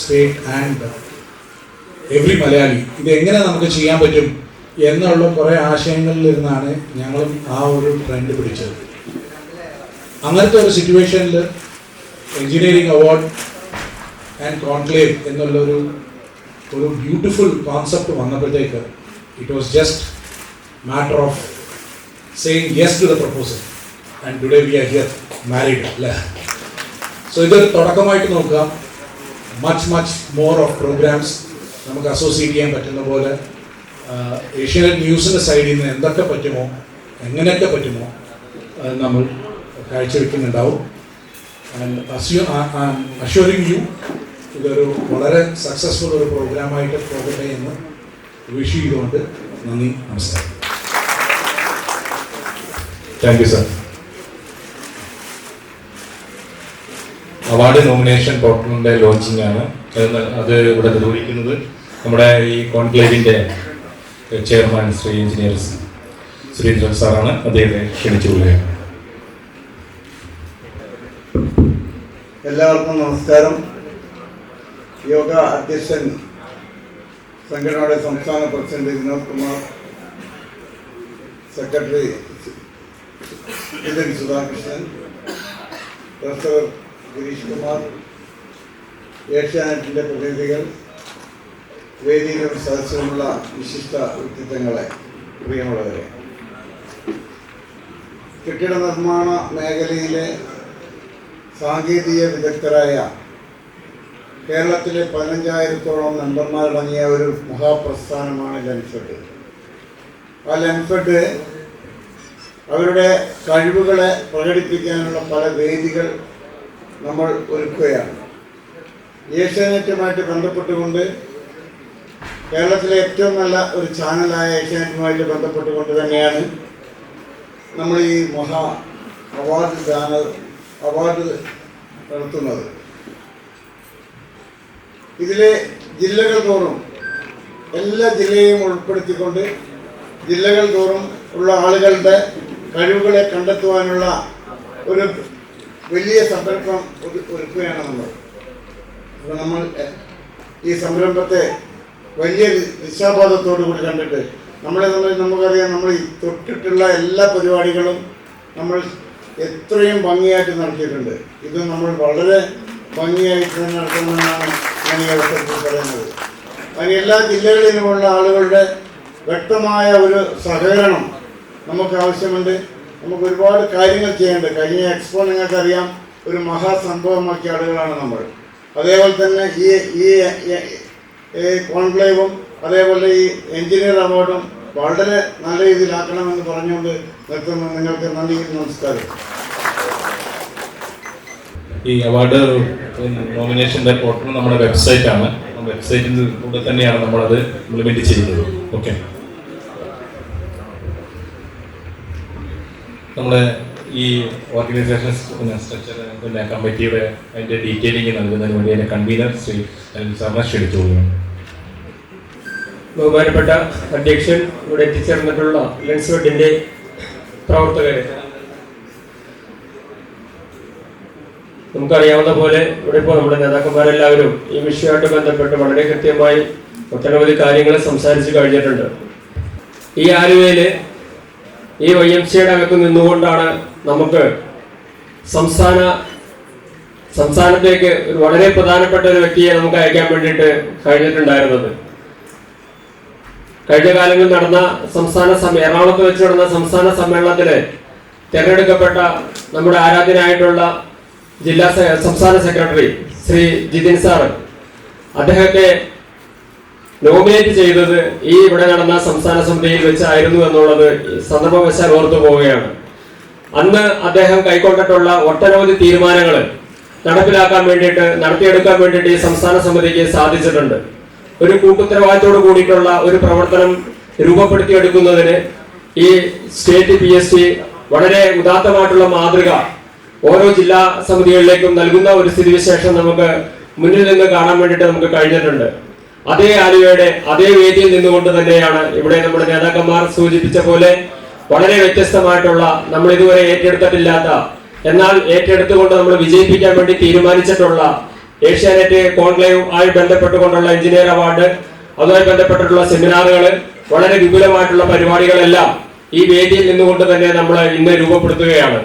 state and every Malayali. ഇതെങ്ങനെ നമുക്ക് ചെയ്യാൻ പറ്റും എന്നുള്ള കുറേ ആശയങ്ങളിൽ ഇരുന്നാണ് ഞങ്ങളും ആ ഒരു ട്രെൻഡ് പിടിച്ചത്. അങ്ങനത്തെ ഒരു സിറ്റുവേഷനിൽ എൻജിനീയറിംഗ് അവാർഡ് ആൻഡ് കോൺക്ലേവ് എന്നുള്ളൊരു ബ്യൂട്ടിഫുൾ കോൺസെപ്റ്റ് വന്നപ്പോഴത്തേക്ക് it was just matter of saying yes to the proposal and today we are here married അല്ലേ? സോ ഇതൊരു തുടക്കമായിട്ട് നോക്കാം. മച്ച് മോർ ഓഫ് പ്രോഗ്രാംസ് നമുക്ക് അസോസിയേറ്റ് ചെയ്യാൻ പറ്റുന്ന പോലെ ഏഷ്യാനെറ്റ് ന്യൂസിൻ്റെ സൈഡിൽ നിന്ന് എന്തൊക്കെ പറ്റുമോ, എങ്ങനെയൊക്കെ പറ്റുമോ നമ്മൾ കാഴ്ചവെക്കുന്നുണ്ടാവും. ആൻഡ് അഷ്യൂറിങ് യു ഇതൊരു വളരെ സക്സസ്ഫുൾ ഒരു പ്രോഗ്രാമായിട്ട് പോകട്ടെ എന്ന് വിഷ് ചെയ്തുകൊണ്ട് നന്ദി, നമസ്കാരം. Thank you sir. Award nomination പോർട്ടലിൻ്റെ ലോഞ്ചിങ് ആണ്. അത് ഇവിടെ നിർവഹിക്കുന്നത് നമ്മുടെ ഈ കോൺക്ലേവിൻ്റെ ചെയർമാൻ ശ്രീ എഞ്ചിനീയർ സുരേന്ദ്രൻ സാറാണ്. അദ്ദേഹത്തെ ക്ഷണിച്ചുകൊള്ളുകയാണ്. എല്ലാവർക്കും നമസ്കാരം. യോഗ അധ്യക്ഷൻ സംഘടനയുടെ സംസ്ഥാന president Vinod Kumar, secretary Sudhakrishnan, professor Girish Kumar, ഏഷ്യാനെറ്റിൻ്റെ പ്രതിനിധികൾ, വേദിയിലും സദസ്സിലുമുള്ള വിശിഷ്ട വ്യക്തിത്വങ്ങളെ, പ്രിയമുള്ളവരെ, കെട്ടിട നിർമ്മാണ മേഖലയിലെ സാങ്കേതിക വിദഗ്ധരായ കേരളത്തിലെ 15,000-ഓളം മെമ്പർമാരടങ്ങിയ ഒരു മഹാപ്രസ്ഥാനമാണ് ലെൻഫെഡ്. ആ ലെൻഫെഡ് അവരുടെ കഴിവുകളെ പ്രകടിപ്പിക്കാനുള്ള പല വേദികൾ നമ്മൾ ഒരുക്കുകയാണ്. ഏഷ്യാനെറ്റുമായിട്ട് ബന്ധപ്പെട്ടുകൊണ്ട്, കേരളത്തിലെ ഏറ്റവും നല്ല ഒരു ചാനലായ ഏഷ്യാനെറ്റുമായിട്ട് ബന്ധപ്പെട്ടുകൊണ്ട് തന്നെയാണ് നമ്മൾ ഈ മഹാ അവാർഡ് നടത്തുന്നത്. ഇതിലെ ജില്ലകൾ തോറും, എല്ലാ ജില്ലയെയും ഉൾപ്പെടുത്തിക്കൊണ്ട് ജില്ലകൾ തോറും ഉള്ള ആളുകളുടെ കഴിവുകളെ കണ്ടെത്തുവാനുള്ള ഒരു വലിയ സംരംഭം ഒരുക്കുകയാണ് നമ്മൾ. അപ്പോൾ നമ്മൾ ഈ സംരംഭത്തെ വലിയ ദിശാബോധത്തോടു കൂടി കണ്ടിട്ട് നമുക്കറിയാം, നമ്മൾ ഈ തൊട്ടിട്ടുള്ള എല്ലാ പരിപാടികളും നമ്മൾ എത്രയും ഭംഗിയായിട്ട് നടത്തിയിട്ടുണ്ട്. ഇത് നമ്മൾ വളരെ ഭംഗിയായിട്ട് തന്നെ നടത്തണമെന്നാണ് ഞാൻ ഈ അവസരത്തിൽ പറയുന്നത്. അതിന് എല്ലാ ജില്ലകളിലുമുള്ള ആളുകളുടെ വ്യക്തമായ ഒരു സഹകരണം നമുക്ക് ആവശ്യമുണ്ട്. നമുക്ക് ഒരുപാട് കാര്യങ്ങൾ ചെയ്യേണ്ടത്. കഴിഞ്ഞ എക്സ്പോ നിങ്ങൾക്കറിയാം, ഒരു മഹാസംഭവമാക്കിയ ആളുകളാണ് നമ്മൾ. അതേപോലെ തന്നെ ഈ കോൺക്ലേവും അതേപോലെ ഈ എഞ്ചിനീയർ അവാർഡും വളരെ നല്ല രീതിയിലാക്കണമെന്ന് പറഞ്ഞുകൊണ്ട് നിർത്തുന്നു. നിങ്ങൾക്ക് നന്ദി, നമസ്കാരം. ഈ അവാർഡ് നോമിനേഷൻ്റെ പോർട്ടൽ നമ്മുടെ വെബ്സൈറ്റാണ്. വെബ്സൈറ്റിലൂടെ തന്നെയാണ് നമ്മളത് ഇംപ്ലിമെൻറ്റ് ചെയ്യുന്നത്. ഓക്കെ, നമ്മുടെ ഈ ഓർഗനൈസേഷൻ സ്ട്രക്ചർ കമ്മിറ്റിയുടെ അതിൻ്റെ ഡീറ്റെയിലിംഗ് നൽകുന്നതിന് വേണ്ടി അതിൻ്റെ കൺവീനർ ശ്രീ സാറിനെ ക്ഷണിച്ചുകൊള്ളുകയാണ്. ബഹുമാനപ്പെട്ട അധ്യക്ഷൻ, ഇവിടെ എത്തിച്ചേർന്നിട്ടുള്ള ലെൻസ്ഫെഡിൻ്റെ പ്രവർത്തകരെ, നമുക്കറിയാവുന്ന പോലെ ഇവിടെ ഇപ്പോൾ നമ്മുടെ നേതാക്കന്മാരെല്ലാവരും ഈ വിഷയമായിട്ട് ബന്ധപ്പെട്ട് വളരെ കൃത്യമായി ഒട്ടനവധി കാര്യങ്ങൾ സംസാരിച്ച് കഴിഞ്ഞിട്ടുണ്ട്. ഈ ആലുവയിൽ ഈ YMCAയുടെ അകത്ത് നിന്നുകൊണ്ടാണ് നമുക്ക് സംസ്ഥാനത്തേക്ക് ഒരു വളരെ പ്രധാനപ്പെട്ട ഒരു വ്യക്തിയെ നമുക്ക് അയക്കാൻ വേണ്ടിയിട്ട് കഴിഞ്ഞിട്ടുണ്ടായിരുന്നത്. കഴിഞ്ഞ കാലങ്ങളിൽ നടന്ന എറണാകുളത്ത് വെച്ച് നടന്ന സംസ്ഥാന സമ്മേളനത്തിൽ തിരഞ്ഞെടുക്കപ്പെട്ട നമ്മുടെ ആരാധ്യനായിട്ടുള്ള സംസ്ഥാന സെക്രട്ടറി ശ്രീ ജിതിൻ സാർ, അദ്ദേഹത്തെ നോമിനേറ്റ് ചെയ്തത് ഈ ഇവിടെ നടന്ന സംസ്ഥാന സമിതിയിൽ വെച്ചായിരുന്നു എന്നുള്ളത് സന്ദർഭവശാൽ ഓർത്തു പോവുകയാണ്. അന്ന് അദ്ദേഹം കൈക്കൊണ്ടിട്ടുള്ള ഒട്ടനവധി തീരുമാനങ്ങൾ നടത്തിയെടുക്കാൻ വേണ്ടിയിട്ട് ഈ സംസ്ഥാന സമിതിക്ക് സാധിച്ചിട്ടുണ്ട്. ഒരു കൂട്ടുത്തരവാദിത്തോട് കൂടിയിട്ടുള്ള ഒരു പ്രവർത്തനം രൂപപ്പെടുത്തിയെടുക്കുന്നതിന് ഈ സ്റ്റേറ്റ് PSC വളരെ ഉദാത്തമായിട്ടുള്ള മാതൃക ഓരോ ജില്ലാ സമിതികളിലേക്കും നൽകുന്ന ഒരു സ്ഥിതിവിശേഷം നമുക്ക് മുന്നിൽ നിന്ന് കാണാൻ വേണ്ടിയിട്ട് നമുക്ക് കഴിഞ്ഞിട്ടുണ്ട്. അതേ ആലുവയുടെ അതേ വേദിയിൽ നിന്നുകൊണ്ട് തന്നെയാണ് ഇവിടെ നമ്മുടെ നേതാക്കന്മാർ സൂചിപ്പിച്ച പോലെ വളരെ വ്യത്യസ്തമായിട്ടുള്ള, നമ്മൾ ഇതുവരെ ഏറ്റെടുത്തിട്ടില്ലാത്ത, എന്നാൽ ഏറ്റെടുത്തുകൊണ്ട് നമ്മൾ വിജയിപ്പിക്കാൻ വേണ്ടി തീരുമാനിച്ചിട്ടുള്ള ഏഷ്യാനെറ്റ് കോൺക്ലേവ് ആയി ബന്ധപ്പെട്ടുകൊണ്ടുള്ള എഞ്ചിനീയർ അവാർഡ്, അതുമായി ബന്ധപ്പെട്ടിട്ടുള്ള സെമിനാറുകൾ, വളരെ വിപുലമായിട്ടുള്ള പരിപാടികളെല്ലാം ഈ വേദിയിൽ നിന്നുകൊണ്ട് തന്നെ നമ്മൾ ഇന്ന് രൂപപ്പെടുത്തുകയാണ്.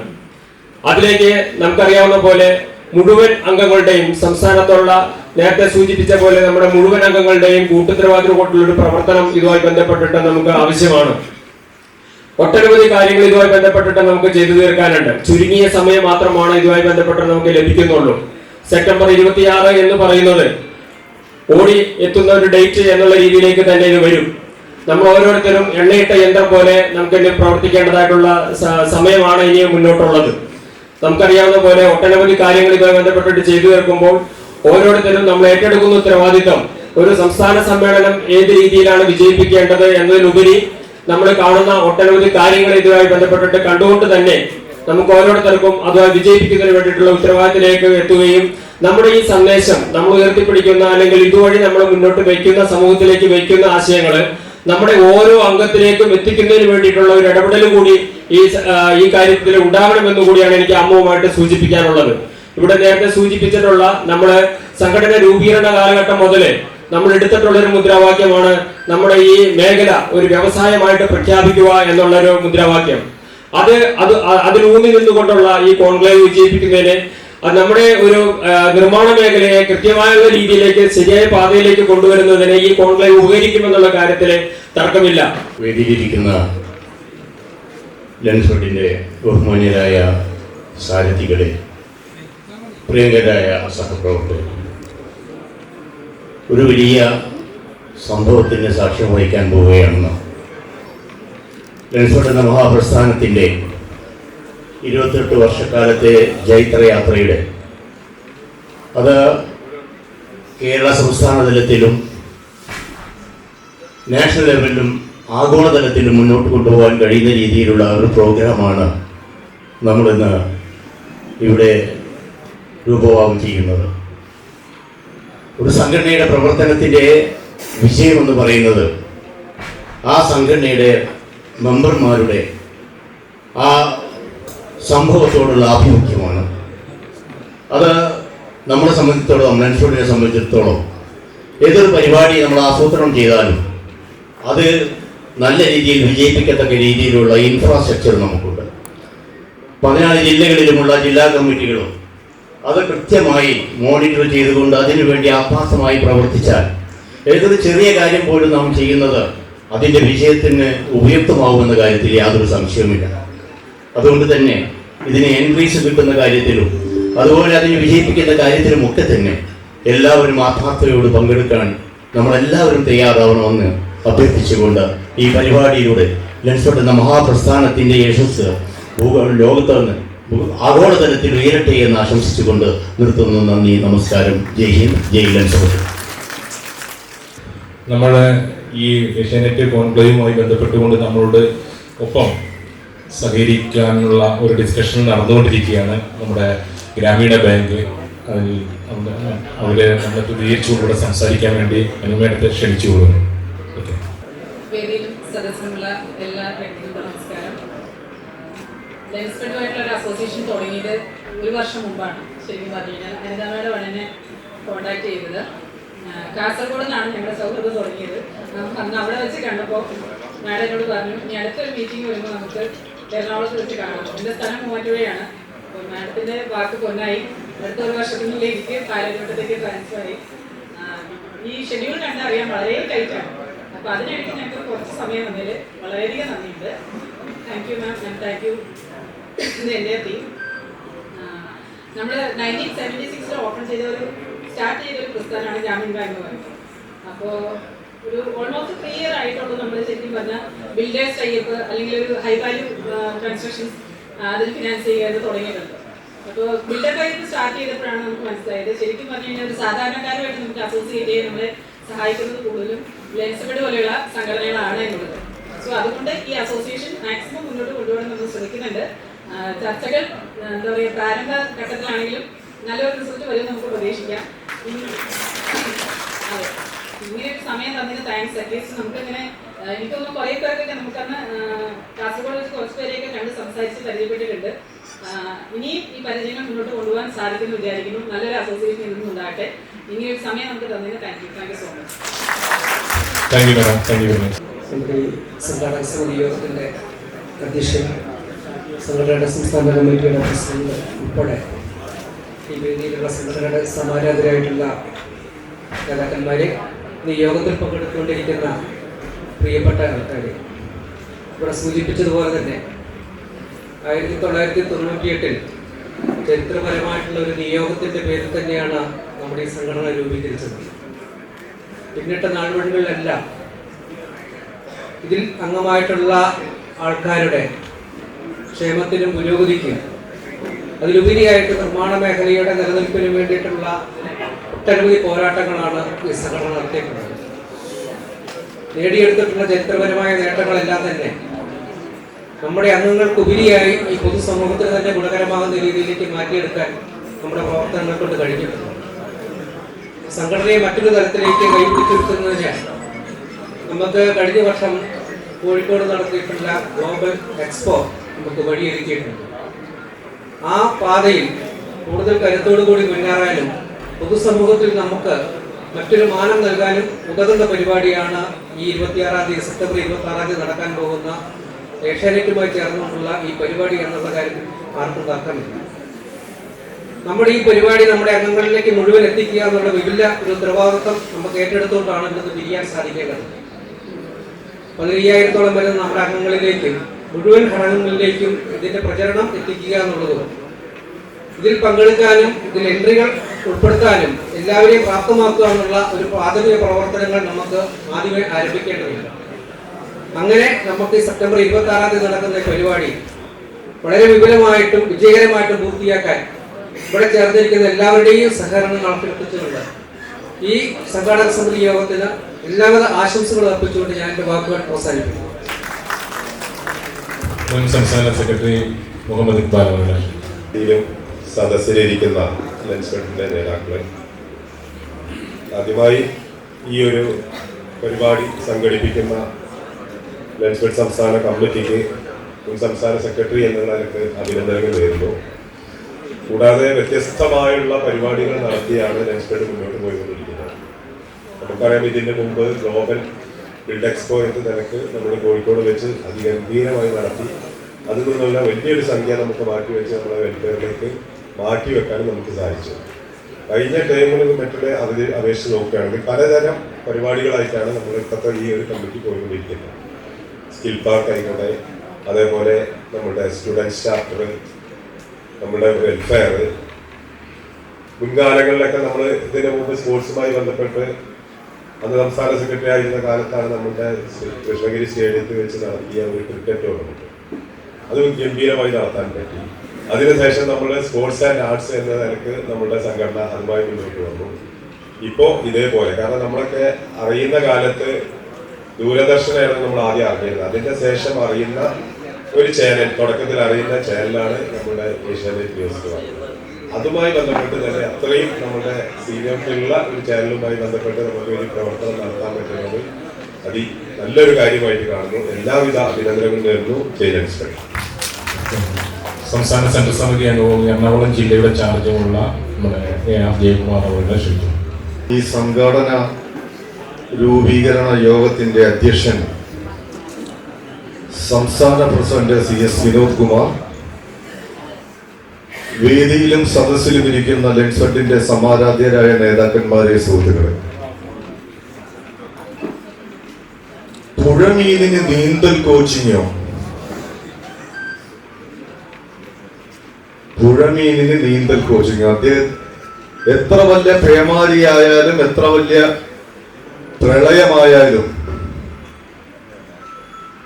അതിലേക്ക് നമുക്കറിയാവുന്ന പോലെ മുഴുവൻ അംഗങ്ങളുടെയും, സംസ്ഥാനത്തുള്ള നേരത്തെ സൂചിപ്പിച്ച പോലെ നമ്മുടെ മുഴുവൻ അംഗങ്ങളുടെയും കൂട്ടുത്തരവാദിത്തത്തോടുള്ള ഒരു പ്രവർത്തനം ഇതുമായി ബന്ധപ്പെട്ടിട്ട് നമുക്ക് ആവശ്യമാണ്. ഒട്ടനവധി കാര്യങ്ങൾ ഇതുമായി ബന്ധപ്പെട്ടിട്ട് നമുക്ക് ചെയ്തു തീർക്കാനുണ്ട്. ചുരുങ്ങിയ സമയം മാത്രമാണ് ഇതുമായി ബന്ധപ്പെട്ട് നമുക്ക് ലഭിക്കുന്നുള്ളൂ. സെപ്റ്റംബർ 26 എന്ന് പറയുന്നത് ഓടി എത്തുന്ന ഒരു ഡേറ്റ് എന്നുള്ള രീതിയിലേക്ക് തന്നെ ഇത് വരും. നമ്മൾ ഓരോരുത്തരും എണ്ണയിട്ട യന്ത്രം പോലെ നമുക്ക് ഇനി പ്രവർത്തിക്കേണ്ടതായിട്ടുള്ള സമയമാണ് ഇനി മുന്നോട്ടുള്ളത്. നമുക്കറിയാവുന്ന പോലെ ഒട്ടനവധി കാര്യങ്ങൾ ഇതുമായി ബന്ധപ്പെട്ടിട്ട് ചെയ്തു തീർക്കുമ്പോൾ ഓരോരുത്തരും നമ്മൾ ഏറ്റെടുക്കുന്ന ഉത്തരവാദിത്വം ഒരു സംസ്ഥാന സമ്മേളനം ഏത് രീതിയിലാണ് വിജയിപ്പിക്കേണ്ടത് എന്നതിലുപരി നമ്മൾ കാണുന്ന ഒട്ടനവധി കാര്യങ്ങൾ ഇതുമായി ബന്ധപ്പെട്ടിട്ട് കണ്ടുകൊണ്ട് തന്നെ നമുക്ക് ഓരോരുത്തർക്കും അത് വിജയിപ്പിക്കുന്നതിന് വേണ്ടിയിട്ടുള്ള ഉത്തരവാദിത്തത്തിലേക്ക് എത്തുകയും നമ്മുടെ ഈ സന്ദേശം നമ്മൾ ഉയർത്തിപ്പിടിക്കുന്ന അല്ലെങ്കിൽ ഇതുവഴി നമ്മൾ മുന്നോട്ട് വയ്ക്കുന്ന സമൂഹത്തിലേക്ക് വയ്ക്കുന്ന ആശയങ്ങൾ നമ്മുടെ ഓരോ അംഗത്തിലേക്കും എത്തിക്കുന്നതിന് വേണ്ടിയിട്ടുള്ള ഒരു ഇടപെടൽ കൂടി ഈ കാര്യത്തിൽ ഉണ്ടാകണമെന്ന് കൂടിയാണ് എനിക്ക് അമ്മുവുമായിട്ട് സൂചിപ്പിക്കാനുള്ളത്. ഇവിടെ നേരത്തെ സൂചിപ്പിച്ചിട്ടുള്ള നമ്മുടെ സംഘടന രൂപീകരണ കാലഘട്ടം മുതലേ നമ്മൾ എടുത്തിട്ടുള്ള ഒരു മുദ്രാവാക്യമാണ് നമ്മുടെ ഈ മേഖല ഒരു വ്യവസായമായിട്ട് പ്രഖ്യാപിക്കുക എന്നുള്ള ഒരു മുദ്രാവാക്യം. അതിലൂന്നി നിന്നുകൊണ്ടുള്ള ഈ കോൺക്ലേവ് വിജയിപ്പിക്കുന്നതിന് നമ്മുടെ ഒരു നിർമ്മാണ മേഖലയെ കൃത്യമായുള്ള രീതിയിലേക്ക് ശരിയായ പാതയിലേക്ക് കൊണ്ടുവരുന്നതിന് ഈ കോൺക്ലേവ് ഉപകരിക്കുമെന്നുള്ള കാര്യത്തില് തർക്കമില്ല. വേദിയിലിരിക്കുന്ന ലെൻസ്ഫെഡിന്റെ ബഹുമാന്യരായ സാരഥികളെ, പ്രിയങ്കരായ സഹപ്രവർത്തകർ, ഒരു വലിയ സംഭവത്തിന് സാക്ഷ്യം വഹിക്കാൻ പോവുകയാണെന്ന് ലെൻസ്ഫെഡ് എന്ന മഹാപ്രസ്ഥാനത്തിന്റെ 28 വർഷക്കാലത്തെ ജൈത്രയാത്രയുടെ അത് കേരള സംസ്ഥാന തലത്തിലും നാഷണൽ ലെവലിലും ആഗോളതലത്തിലും മുന്നോട്ട് കൊണ്ടുപോകാൻ കഴിയുന്ന രീതിയിലുള്ള ഒരു പ്രോഗ്രാമാണ് നമ്മളിന്ന് ഇവിടെ രൂപഭാവം ചെയ്യുന്നത്. ഒരു സംഘടനയുടെ പ്രവർത്തനത്തിൻ്റെ വിജയമെന്ന് പറയുന്നത് ആ സംഘടനയുടെ മെമ്പർമാരുടെ ആ സംഭവത്തോടുള്ള ആഭിമുഖ്യമാണ്. അത് നമ്മളെ സംബന്ധിച്ചിടത്തോളം, ലെൻസ്ഫെഡിനെ സംബന്ധിച്ചിടത്തോളം ഏതൊരു പരിപാടി നമ്മൾ ആസൂത്രണം ചെയ്താലും അത് നല്ല രീതിയിൽ വിജയിപ്പിക്കത്തക്ക രീതിയിലുള്ള ഇൻഫ്രാസ്ട്രക്ചർ നമുക്കുണ്ട്. 14 ജില്ലകളിലുമുള്ള ജില്ലാ കമ്മിറ്റികളും അത് കൃത്യമായി മോണിറ്റർ ചെയ്തുകൊണ്ട് അതിനുവേണ്ടി ആത്മാർത്ഥമായി പ്രവർത്തിച്ചാൽ ഏതൊരു ചെറിയ കാര്യം പോലും നാം ചെയ്യുന്നത് അതിൻ്റെ വിജയത്തിന് ഉപയുക്തമാവുമെന്ന കാര്യത്തിൽ യാതൊരു സംശയവുമില്ല. അതുകൊണ്ട് തന്നെ ഇതിന് എൻട്രീസ് കിട്ടുന്ന കാര്യത്തിലും അതുപോലെ അതിനെ വിജയിപ്പിക്കുന്ന കാര്യത്തിലുമൊക്കെ തന്നെ എല്ലാവരും ആത്മാർത്ഥതയോട് പങ്കെടുക്കാൻ നമ്മളെല്ലാവരും തയ്യാറാവണമെന്ന് അഭ്യർത്ഥിച്ചുകൊണ്ട് ഈ പരിപാടിയിലൂടെ ലെൻസ്ഫെഡ് എന്ന മഹാപ്രസ്ഥാനത്തിൻ്റെ യശസ് ലോകത്ത് നിന്ന് ആഗോളതലത്തിൽ ഉയരട്ടെ എന്ന് ആശംസിച്ചുകൊണ്ട് നിർത്തുന്നു. നന്ദി, നമസ്കാരം. ജയ് ഹിന്ദ്, ജയ് ലെൻസ്ഫെഡ്. നമ്മൾ ഈ ഏഷ്യാനെറ്റ് കോൺക്ലേവുമായി ബന്ധപ്പെട്ടുകൊണ്ട് നമ്മളോട് ഒപ്പം സഹകരിക്കാനുള്ള ഒരു ഡിസ്കഷൻ നടന്നുകൊണ്ടിരിക്കുകയാണ്. നമ്മുടെ ഗ്രാമീണ ബാങ്ക് അവര് നമ്മളെ പ്രതികരിച്ചുകൂടെ സംസാരിക്കാൻ വേണ്ടി അനുമേടത്തെ ക്ഷണിച്ചു കൊടുക്കുന്നു. വേദിയിലും സദസ്സുമുള്ള എല്ലാ വ്യക്തികൾക്കും നമസ്കാരം. ലെൻസ്ഫെഡുമായിട്ടുള്ള ഒരു അസോസിയേഷൻ തുടങ്ങിയത് 1 വർഷം മുമ്പാണ്. ശരിക്കും പറഞ്ഞു കഴിഞ്ഞാൽ അനിതാമയുടെ വളരെ കോൺടാക്ട് ചെയ്തത് കാസർഗോഡ് നിന്നാണ് ഞങ്ങളുടെ സൗഹൃദം തുടങ്ങിയത്. അന്ന് അവിടെ വെച്ച് കണ്ടപ്പോൾ മാഡം എന്നോട് പറഞ്ഞു, ഇനി അടുത്തൊരു മീറ്റിംഗ് വരുമ്പോൾ നമുക്ക് എറണാകുളത്ത് വെച്ച് കാണാം. എൻ്റെ സ്ഥലം മൂവാറ്റുപുഴയാണ്. അപ്പോൾ മാഡത്തിൻ്റെ വാക്ക് പൊന്നായി. അടുത്ത 1 വർഷത്തിനുള്ളിലേക്ക് പാലക്കാട്ടത്തേക്ക് ട്രാൻസ്ഫർ ആയി. ഈ ഷെഡ്യൂൾ കണ്ടറിയാൻ വളരെ ടൈറ്റാണ്. അപ്പോൾ അതിനിടയ്ക്ക് ഞങ്ങൾക്ക് കുറച്ച് സമയം തന്നതിൽ വളരെയധികം നന്ദിയുണ്ട്. Thank you ma'am, thank you എൻ്റെ ടീം. നമ്മൾ 1976 ഓപ്പൺ സ്റ്റാർട്ട് ചെയ്തൊരു പ്രസ്ഥാനമാണ് ഗ്രാമീൺ ബാങ്ക് എന്ന് പറയുന്നത്. അപ്പോൾ ഒരു ഓൾമോസ്റ്റ് 3 ഇയർ ആയിട്ടുള്ളൂ നമ്മൾ ശരിക്കും പറഞ്ഞാൽ ബിൽഡേഴ്സ് ടൈപ്പ് അല്ലെങ്കിൽ ഒരു ഹൈ വാല്യൂ കൺസ്ട്രക്ഷൻസ് അതിൽ ഫിനാൻസ് ചെയ്യാൻ തുടങ്ങിയിട്ടുണ്ട്. അപ്പോൾ ബിൽഡർ ടൈപ്പ് സ്റ്റാർട്ട് ചെയ്തപ്പോഴാണ് നമുക്ക് മനസ്സിലായത് ശരിക്കും പറഞ്ഞു കഴിഞ്ഞാൽ ഒരു സാധാരണക്കാരുമായിട്ട് നമുക്ക് അസോസിയേറ്റ് ചെയ്യാൻ നമ്മളെ സഹായിക്കുന്നത് കൂടുതലും ലെൻസ്ഫെഡ് പോലെയുള്ള സംഘടനകളാണ് എന്നുള്ളത്. സോ അതുകൊണ്ട് ഈ അസോസിയേഷൻ മാക്സിമം മുന്നോട്ട് കൊണ്ടുപോകാൻ നമ്മൾ ശ്രമിക്കുന്നുണ്ട്. ചർച്ചകൾ എന്താ പറയുക പ്രാരംഭ ഘട്ടത്തിലാണെങ്കിലും നല്ലൊരു റിസൾട്ട് വരും നമുക്ക് പ്രതീക്ഷിക്കാം. അതെ, ഇങ്ങനെ ഒരു സമയം തന്നതിന് താങ്ക്സ്. അറ്റ്ലീസ്റ്റ് നമുക്കിങ്ങനെ എനിക്കൊന്നും കുറേ പേർക്കൊക്കെ നമുക്കന്ന് കാസർഗോഡ് വെച്ച് കുറച്ച് പേരെയൊക്കെ കണ്ട് സംസാരിച്ച് പരിചയപ്പെട്ടിട്ടുണ്ട്. ഇനിയും ഈ പരിചയങ്ങൾ മുന്നോട്ട് കൊണ്ടുപോകാൻ സാധിക്കുമെന്ന് വിചാരിക്കുന്നു. നല്ലൊരു അസോസിയേഷൻ ഇതൊന്നും ഉണ്ടാകട്ടെ. ഇങ്ങനെ ഒരു സമയം നമുക്ക് തന്നതിന് താങ്ക് യു സോ മച്ച്. നമ്മുടെ സംഘാടക സമിതി യോഗത്തിൻ്റെ അധ്യക്ഷൻ, സംഘടനയുടെ സംസ്ഥാന കമ്മിറ്റിയുടെ പ്രസിഡന്റ് ഉൾപ്പെടെ ഈ വേദിയിലുള്ള സംഘടനയുടെ സമാരാധരായിട്ടുള്ള നേതാക്കന്മാരെ, ഈ യോഗത്തിൽ പങ്കെടുത്തുകൊണ്ടിരിക്കുന്ന പ്രിയപ്പെട്ട ആൾക്കാരെ, ഇവിടെ സൂചിപ്പിച്ചതുപോലെ തന്നെ 1998 ചരിത്രപരമായിട്ടുള്ള ഒരു നിയോഗത്തിൻ്റെ പേരിൽ തന്നെയാണ് നമ്മുടെ ഈ സംഘടന രൂപീകരിച്ചത്. പിന്നിട്ട നാളുകളിലെല്ലാം ഇതിൽ അംഗമായിട്ടുള്ള ആൾക്കാരുടെ ക്ഷേമത്തിനും പുരോഗതിക്കും അതിലുപരിയായിട്ട് നിർമ്മാണ മേഖലയുടെ നിലനിൽപ്പിനും വേണ്ടിയിട്ടുള്ള ഒട്ടനവധി പോരാട്ടങ്ങളാണ് ഈ സംഘടന നടത്തിയിട്ടുള്ളത്. നേടിയെടുത്തിട്ടുള്ള ചരിത്രപരമായ നേട്ടങ്ങളെല്ലാം തന്നെ നമ്മുടെ അംഗങ്ങൾക്കുപരിയായി ഈ പൊതുസമൂഹത്തിന് തന്നെ ഗുണകരമാകുന്ന രീതിയിലേക്ക് മാറ്റിയെടുക്കാൻ നമ്മുടെ പ്രവർത്തനങ്ങൾ കൊണ്ട് കഴിഞ്ഞിട്ടുണ്ട്. സംഘടനയെ മറ്റൊരു തലത്തിലേക്ക് കൈപിടിച്ചെടുക്കുന്നതിന് നമുക്ക് കഴിഞ്ഞ വർഷം കോഴിക്കോട് നടത്തിയിട്ടുള്ള ഗ്ലോബൽ എക്സ്പോ നമുക്ക് വഴിയൊരുക്കിയിട്ടുണ്ട്. ആ പാതയിൽ കൂടുതൽ കരുത്തോടുകൂടി മുന്നേറാനും പൊതുസമൂഹത്തിൽ നമുക്ക് മറ്റൊരു മാനം നൽകാനും ഉതകുന്ന പരിപാടിയാണ് ഈ സെപ്റ്റംബർ 26 നടക്കാൻ പോകുന്ന ഏഷ്യാനെറ്റുമായി ചേർന്നുകൊണ്ടുള്ള ഈ പരിപാടി എന്നുള്ള കാര്യത്തിൽ ആർക്കും തർക്കമില്ല. നമ്മുടെ ഈ പരിപാടി നമ്മുടെ അംഗങ്ങളിലേക്ക് മുഴുവൻ എത്തിക്കുക എന്നുള്ള വിപുല ഒരു ഉത്തരവാദിത്വം നമുക്ക് ഏറ്റെടുത്തുകൊണ്ടാണ് ഇന്നത് പിരിയാൻ സാധിക്കേണ്ടത്. 15,000-ഓളം വരുന്ന നമ്മുടെ അംഗങ്ങളിലേക്കും മുഴുവൻ ഘടകങ്ങളിലേക്കും ഇതിന്റെ പ്രചരണം എത്തിക്കുക എന്നുള്ളതും ഇതിൽ പങ്കെടുക്കാനും ഇതിൽ എൻട്രികൾ ഉൾപ്പെടുത്താനും എല്ലാവരെയും പ്രാപ്തമാക്കുക എന്നുള്ള ഒരു പ്രാഥമിക പ്രവർത്തനങ്ങൾ നമുക്ക് ആദ്യമേ ആരംഭിക്കേണ്ടതുണ്ട്. അങ്ങനെ നമുക്ക് സെപ്റ്റംബർ 26 നടക്കുന്ന പരിപാടി വളരെ വിപുലമായിട്ടും വിജയകരമായിട്ടും പൂർത്തിയാക്കാൻ ഇവിടെ ചേർന്നിരിക്കുന്ന എല്ലാവരുടെയും സഹകരണം അഭ്യർത്ഥിച്ചുകൊണ്ട് ഈ സംഘാടക സമിതി യോഗത്തിന് എല്ലാവിധ ആശംസകളും അർപ്പിച്ചുകൊണ്ട് ഞാൻ എൻ്റെ വാക്കുകൾ അവസാനിപ്പിക്കുന്നു. മുൻ സംസ്ഥാന സെക്രട്ടറി മുഹമ്മദ് ഇക്ബാൽ അവരുടെ സദസ്സിലിരിക്കുന്ന ലെൻസ്ഫെഡിന്റെ നേതാക്കളെ, ആദ്യമായി ഈ ഒരു പരിപാടി സംഘടിപ്പിക്കുന്ന ലെൻസ്ഫെഡ് സംസ്ഥാന കമ്മിറ്റിക്ക് മുൻ സംസ്ഥാന സെക്രട്ടറി എന്നുള്ള നിലക്ക് അഭിനന്ദനങ്ങൾ നേരുന്നു. കൂടാതെ വ്യത്യസ്തമായുള്ള പരിപാടികൾ നടത്തിയാണ് ലെൻസ്ഫെഡ് മുന്നോട്ട് പോയിക്കൊണ്ടിരിക്കുന്നത്. നമുക്കറിയാം, ഇതിന് മുമ്പ് ഗ്ലോബൽ ബിൽഡ് എക്സ്പോ എന്ന നിലക്ക് നമ്മൾ കോഴിക്കോട് വെച്ച് അതിഗംഭീരമായി നടത്തി. അതിൽ നിന്നുള്ള വലിയൊരു സംഖ്യ നമുക്ക് മാറ്റിവെച്ച് നമ്മളെ വെൽഫെയറിലേക്ക് മാറ്റിവെക്കാനും നമുക്ക് സാധിച്ചു. കഴിഞ്ഞ ടൈമിൽ മറ്റുള്ള അതിൽ അപേക്ഷിച്ച് നോക്കുകയാണെങ്കിൽ പലതരം പരിപാടികളായിട്ടാണ് നമ്മൾ ഇപ്പോഴത്തെ ഈ ഒരു കമ്മിറ്റി പോയിക്കൊണ്ടിരിക്കുന്നത്. സ്കിൽ പാർക്ക് ആയിക്കോട്ടെ, അതേപോലെ നമ്മുടെ സ്റ്റുഡൻറ് ചാപ്റ്റർ, നമ്മുടെ വെൽഫെയർ. മുൻകാലങ്ങളിലൊക്കെ നമ്മൾ ഇതിനു മുമ്പ് സ്പോർട്സുമായി ബന്ധപ്പെട്ട് അന്ന് സംസ്ഥാന സെക്രട്ടറി ആയിരുന്ന കാലത്താണ് നമ്മുടെ കൃഷ്ണഗിരി സ്റ്റേഡിയത്തിൽ വെച്ച് നടത്തിയ ഒരു ക്രിക്കറ്റ് ടൂർണമെന്റ്. അത് ഗംഭീരമായി നടത്താൻ പറ്റി. അതിനുശേഷം നമ്മൾ സ്പോർട്സ് ആൻഡ് ആർട്സ് എന്ന നിലക്ക് നമ്മുടെ സംഘടന അതുമായി മുന്നോട്ട് വന്നു. ഇപ്പോൾ ഇതേപോലെ, കാരണം നമ്മളൊക്കെ അറിയുന്ന കാലത്ത് ദൂരദർശനായിരുന്നു നമ്മൾ ആദ്യം അറിഞ്ഞിരുന്നത്. അതിൻ്റെ ശേഷം അറിയുന്ന ഒരു ചാനൽ, തുടക്കത്തിൽ അറിയുന്ന ചാനലാണ് നമ്മുടെ ഏഷ്യാനെറ്റ് ന്യൂസ്. അതുമായി ബന്ധപ്പെട്ട് തന്നെ അത്രയും നമ്മുടെ സീനിയറിലുള്ള ഒരു ചാനലുമായി ബന്ധപ്പെട്ട് നമുക്ക് ഒരു പ്രവർത്തനം നടത്താൻ പറ്റുന്നത് നല്ലൊരു കാര്യമായിട്ട് കാണുന്നു. എല്ലാവിധ അഭിനന്ദനങ്ങളും നേരുന്നു. ജയിലൻസ്പെക്ടർ സംസ്ഥാന സെൻട്രൽ സമിതി അംഗവും എറണാകുളം ജില്ലയുടെ ചാർജുമുള്ള നമ്മുടെ AR ജയകുമാർ അവരുടെ ക്ഷണിച്ചു. ഈ സംഘടന രൂപീകരണ യോഗത്തിന്റെ അധ്യക്ഷൻ സംസ്ഥാന പ്രസിഡന്റ് CS വിനോദ് കുമാർ, വേദിയിലും സദസ്സിലും ഇരിക്കുന്ന ലെൻസ്ഫെഡിന്റെ സമാരാധ്യരായ നേതാക്കന്മാരെ, സുഹൃത്തുക്കളെ, പുഴമീനിന് നീന്തൽ കോച്ചിങ്ങോ? പുഴമീനിന് നീന്തൽ കോച്ചിങ്ങോ? അദ്ദേഹം എത്ര വലിയ പേമാരിയായാലും എത്ര വലിയ പ്രളയമായാലും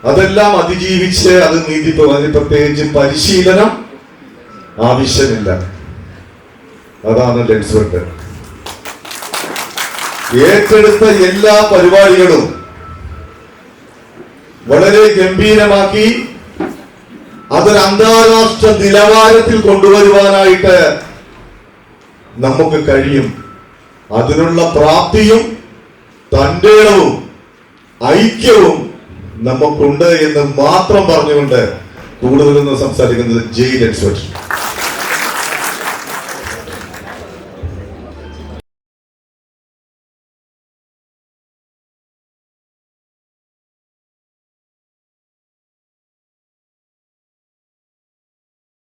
അതെല്ലാം അതിജീവിച്ച് അത് പ്രത്യേകിച്ച് പരിശീലനം ആവശ്യമില്ല. അതാണ് ലെൻസ്ഫെഡ്. ഏറ്റെടുത്ത എല്ലാ പരിപാടികളും വളരെ ഗംഭീരമാക്കി അതൊരു അന്താരാഷ്ട്ര നിലവാരത്തിൽ കൊണ്ടുവരുവാനായിട്ട് നമുക്ക് കഴിയും. അതിനുള്ള പ്രാപ്തിയും തന്റെ ഇടവും ഐക്യവും നമുക്കുണ്ട് എന്ന് മാത്രം പറഞ്ഞുകൊണ്ട് കൂടുതലൊന്നും സംസാരിക്കുന്നത് ജയ് ലെൻസ്ഫെഡ്.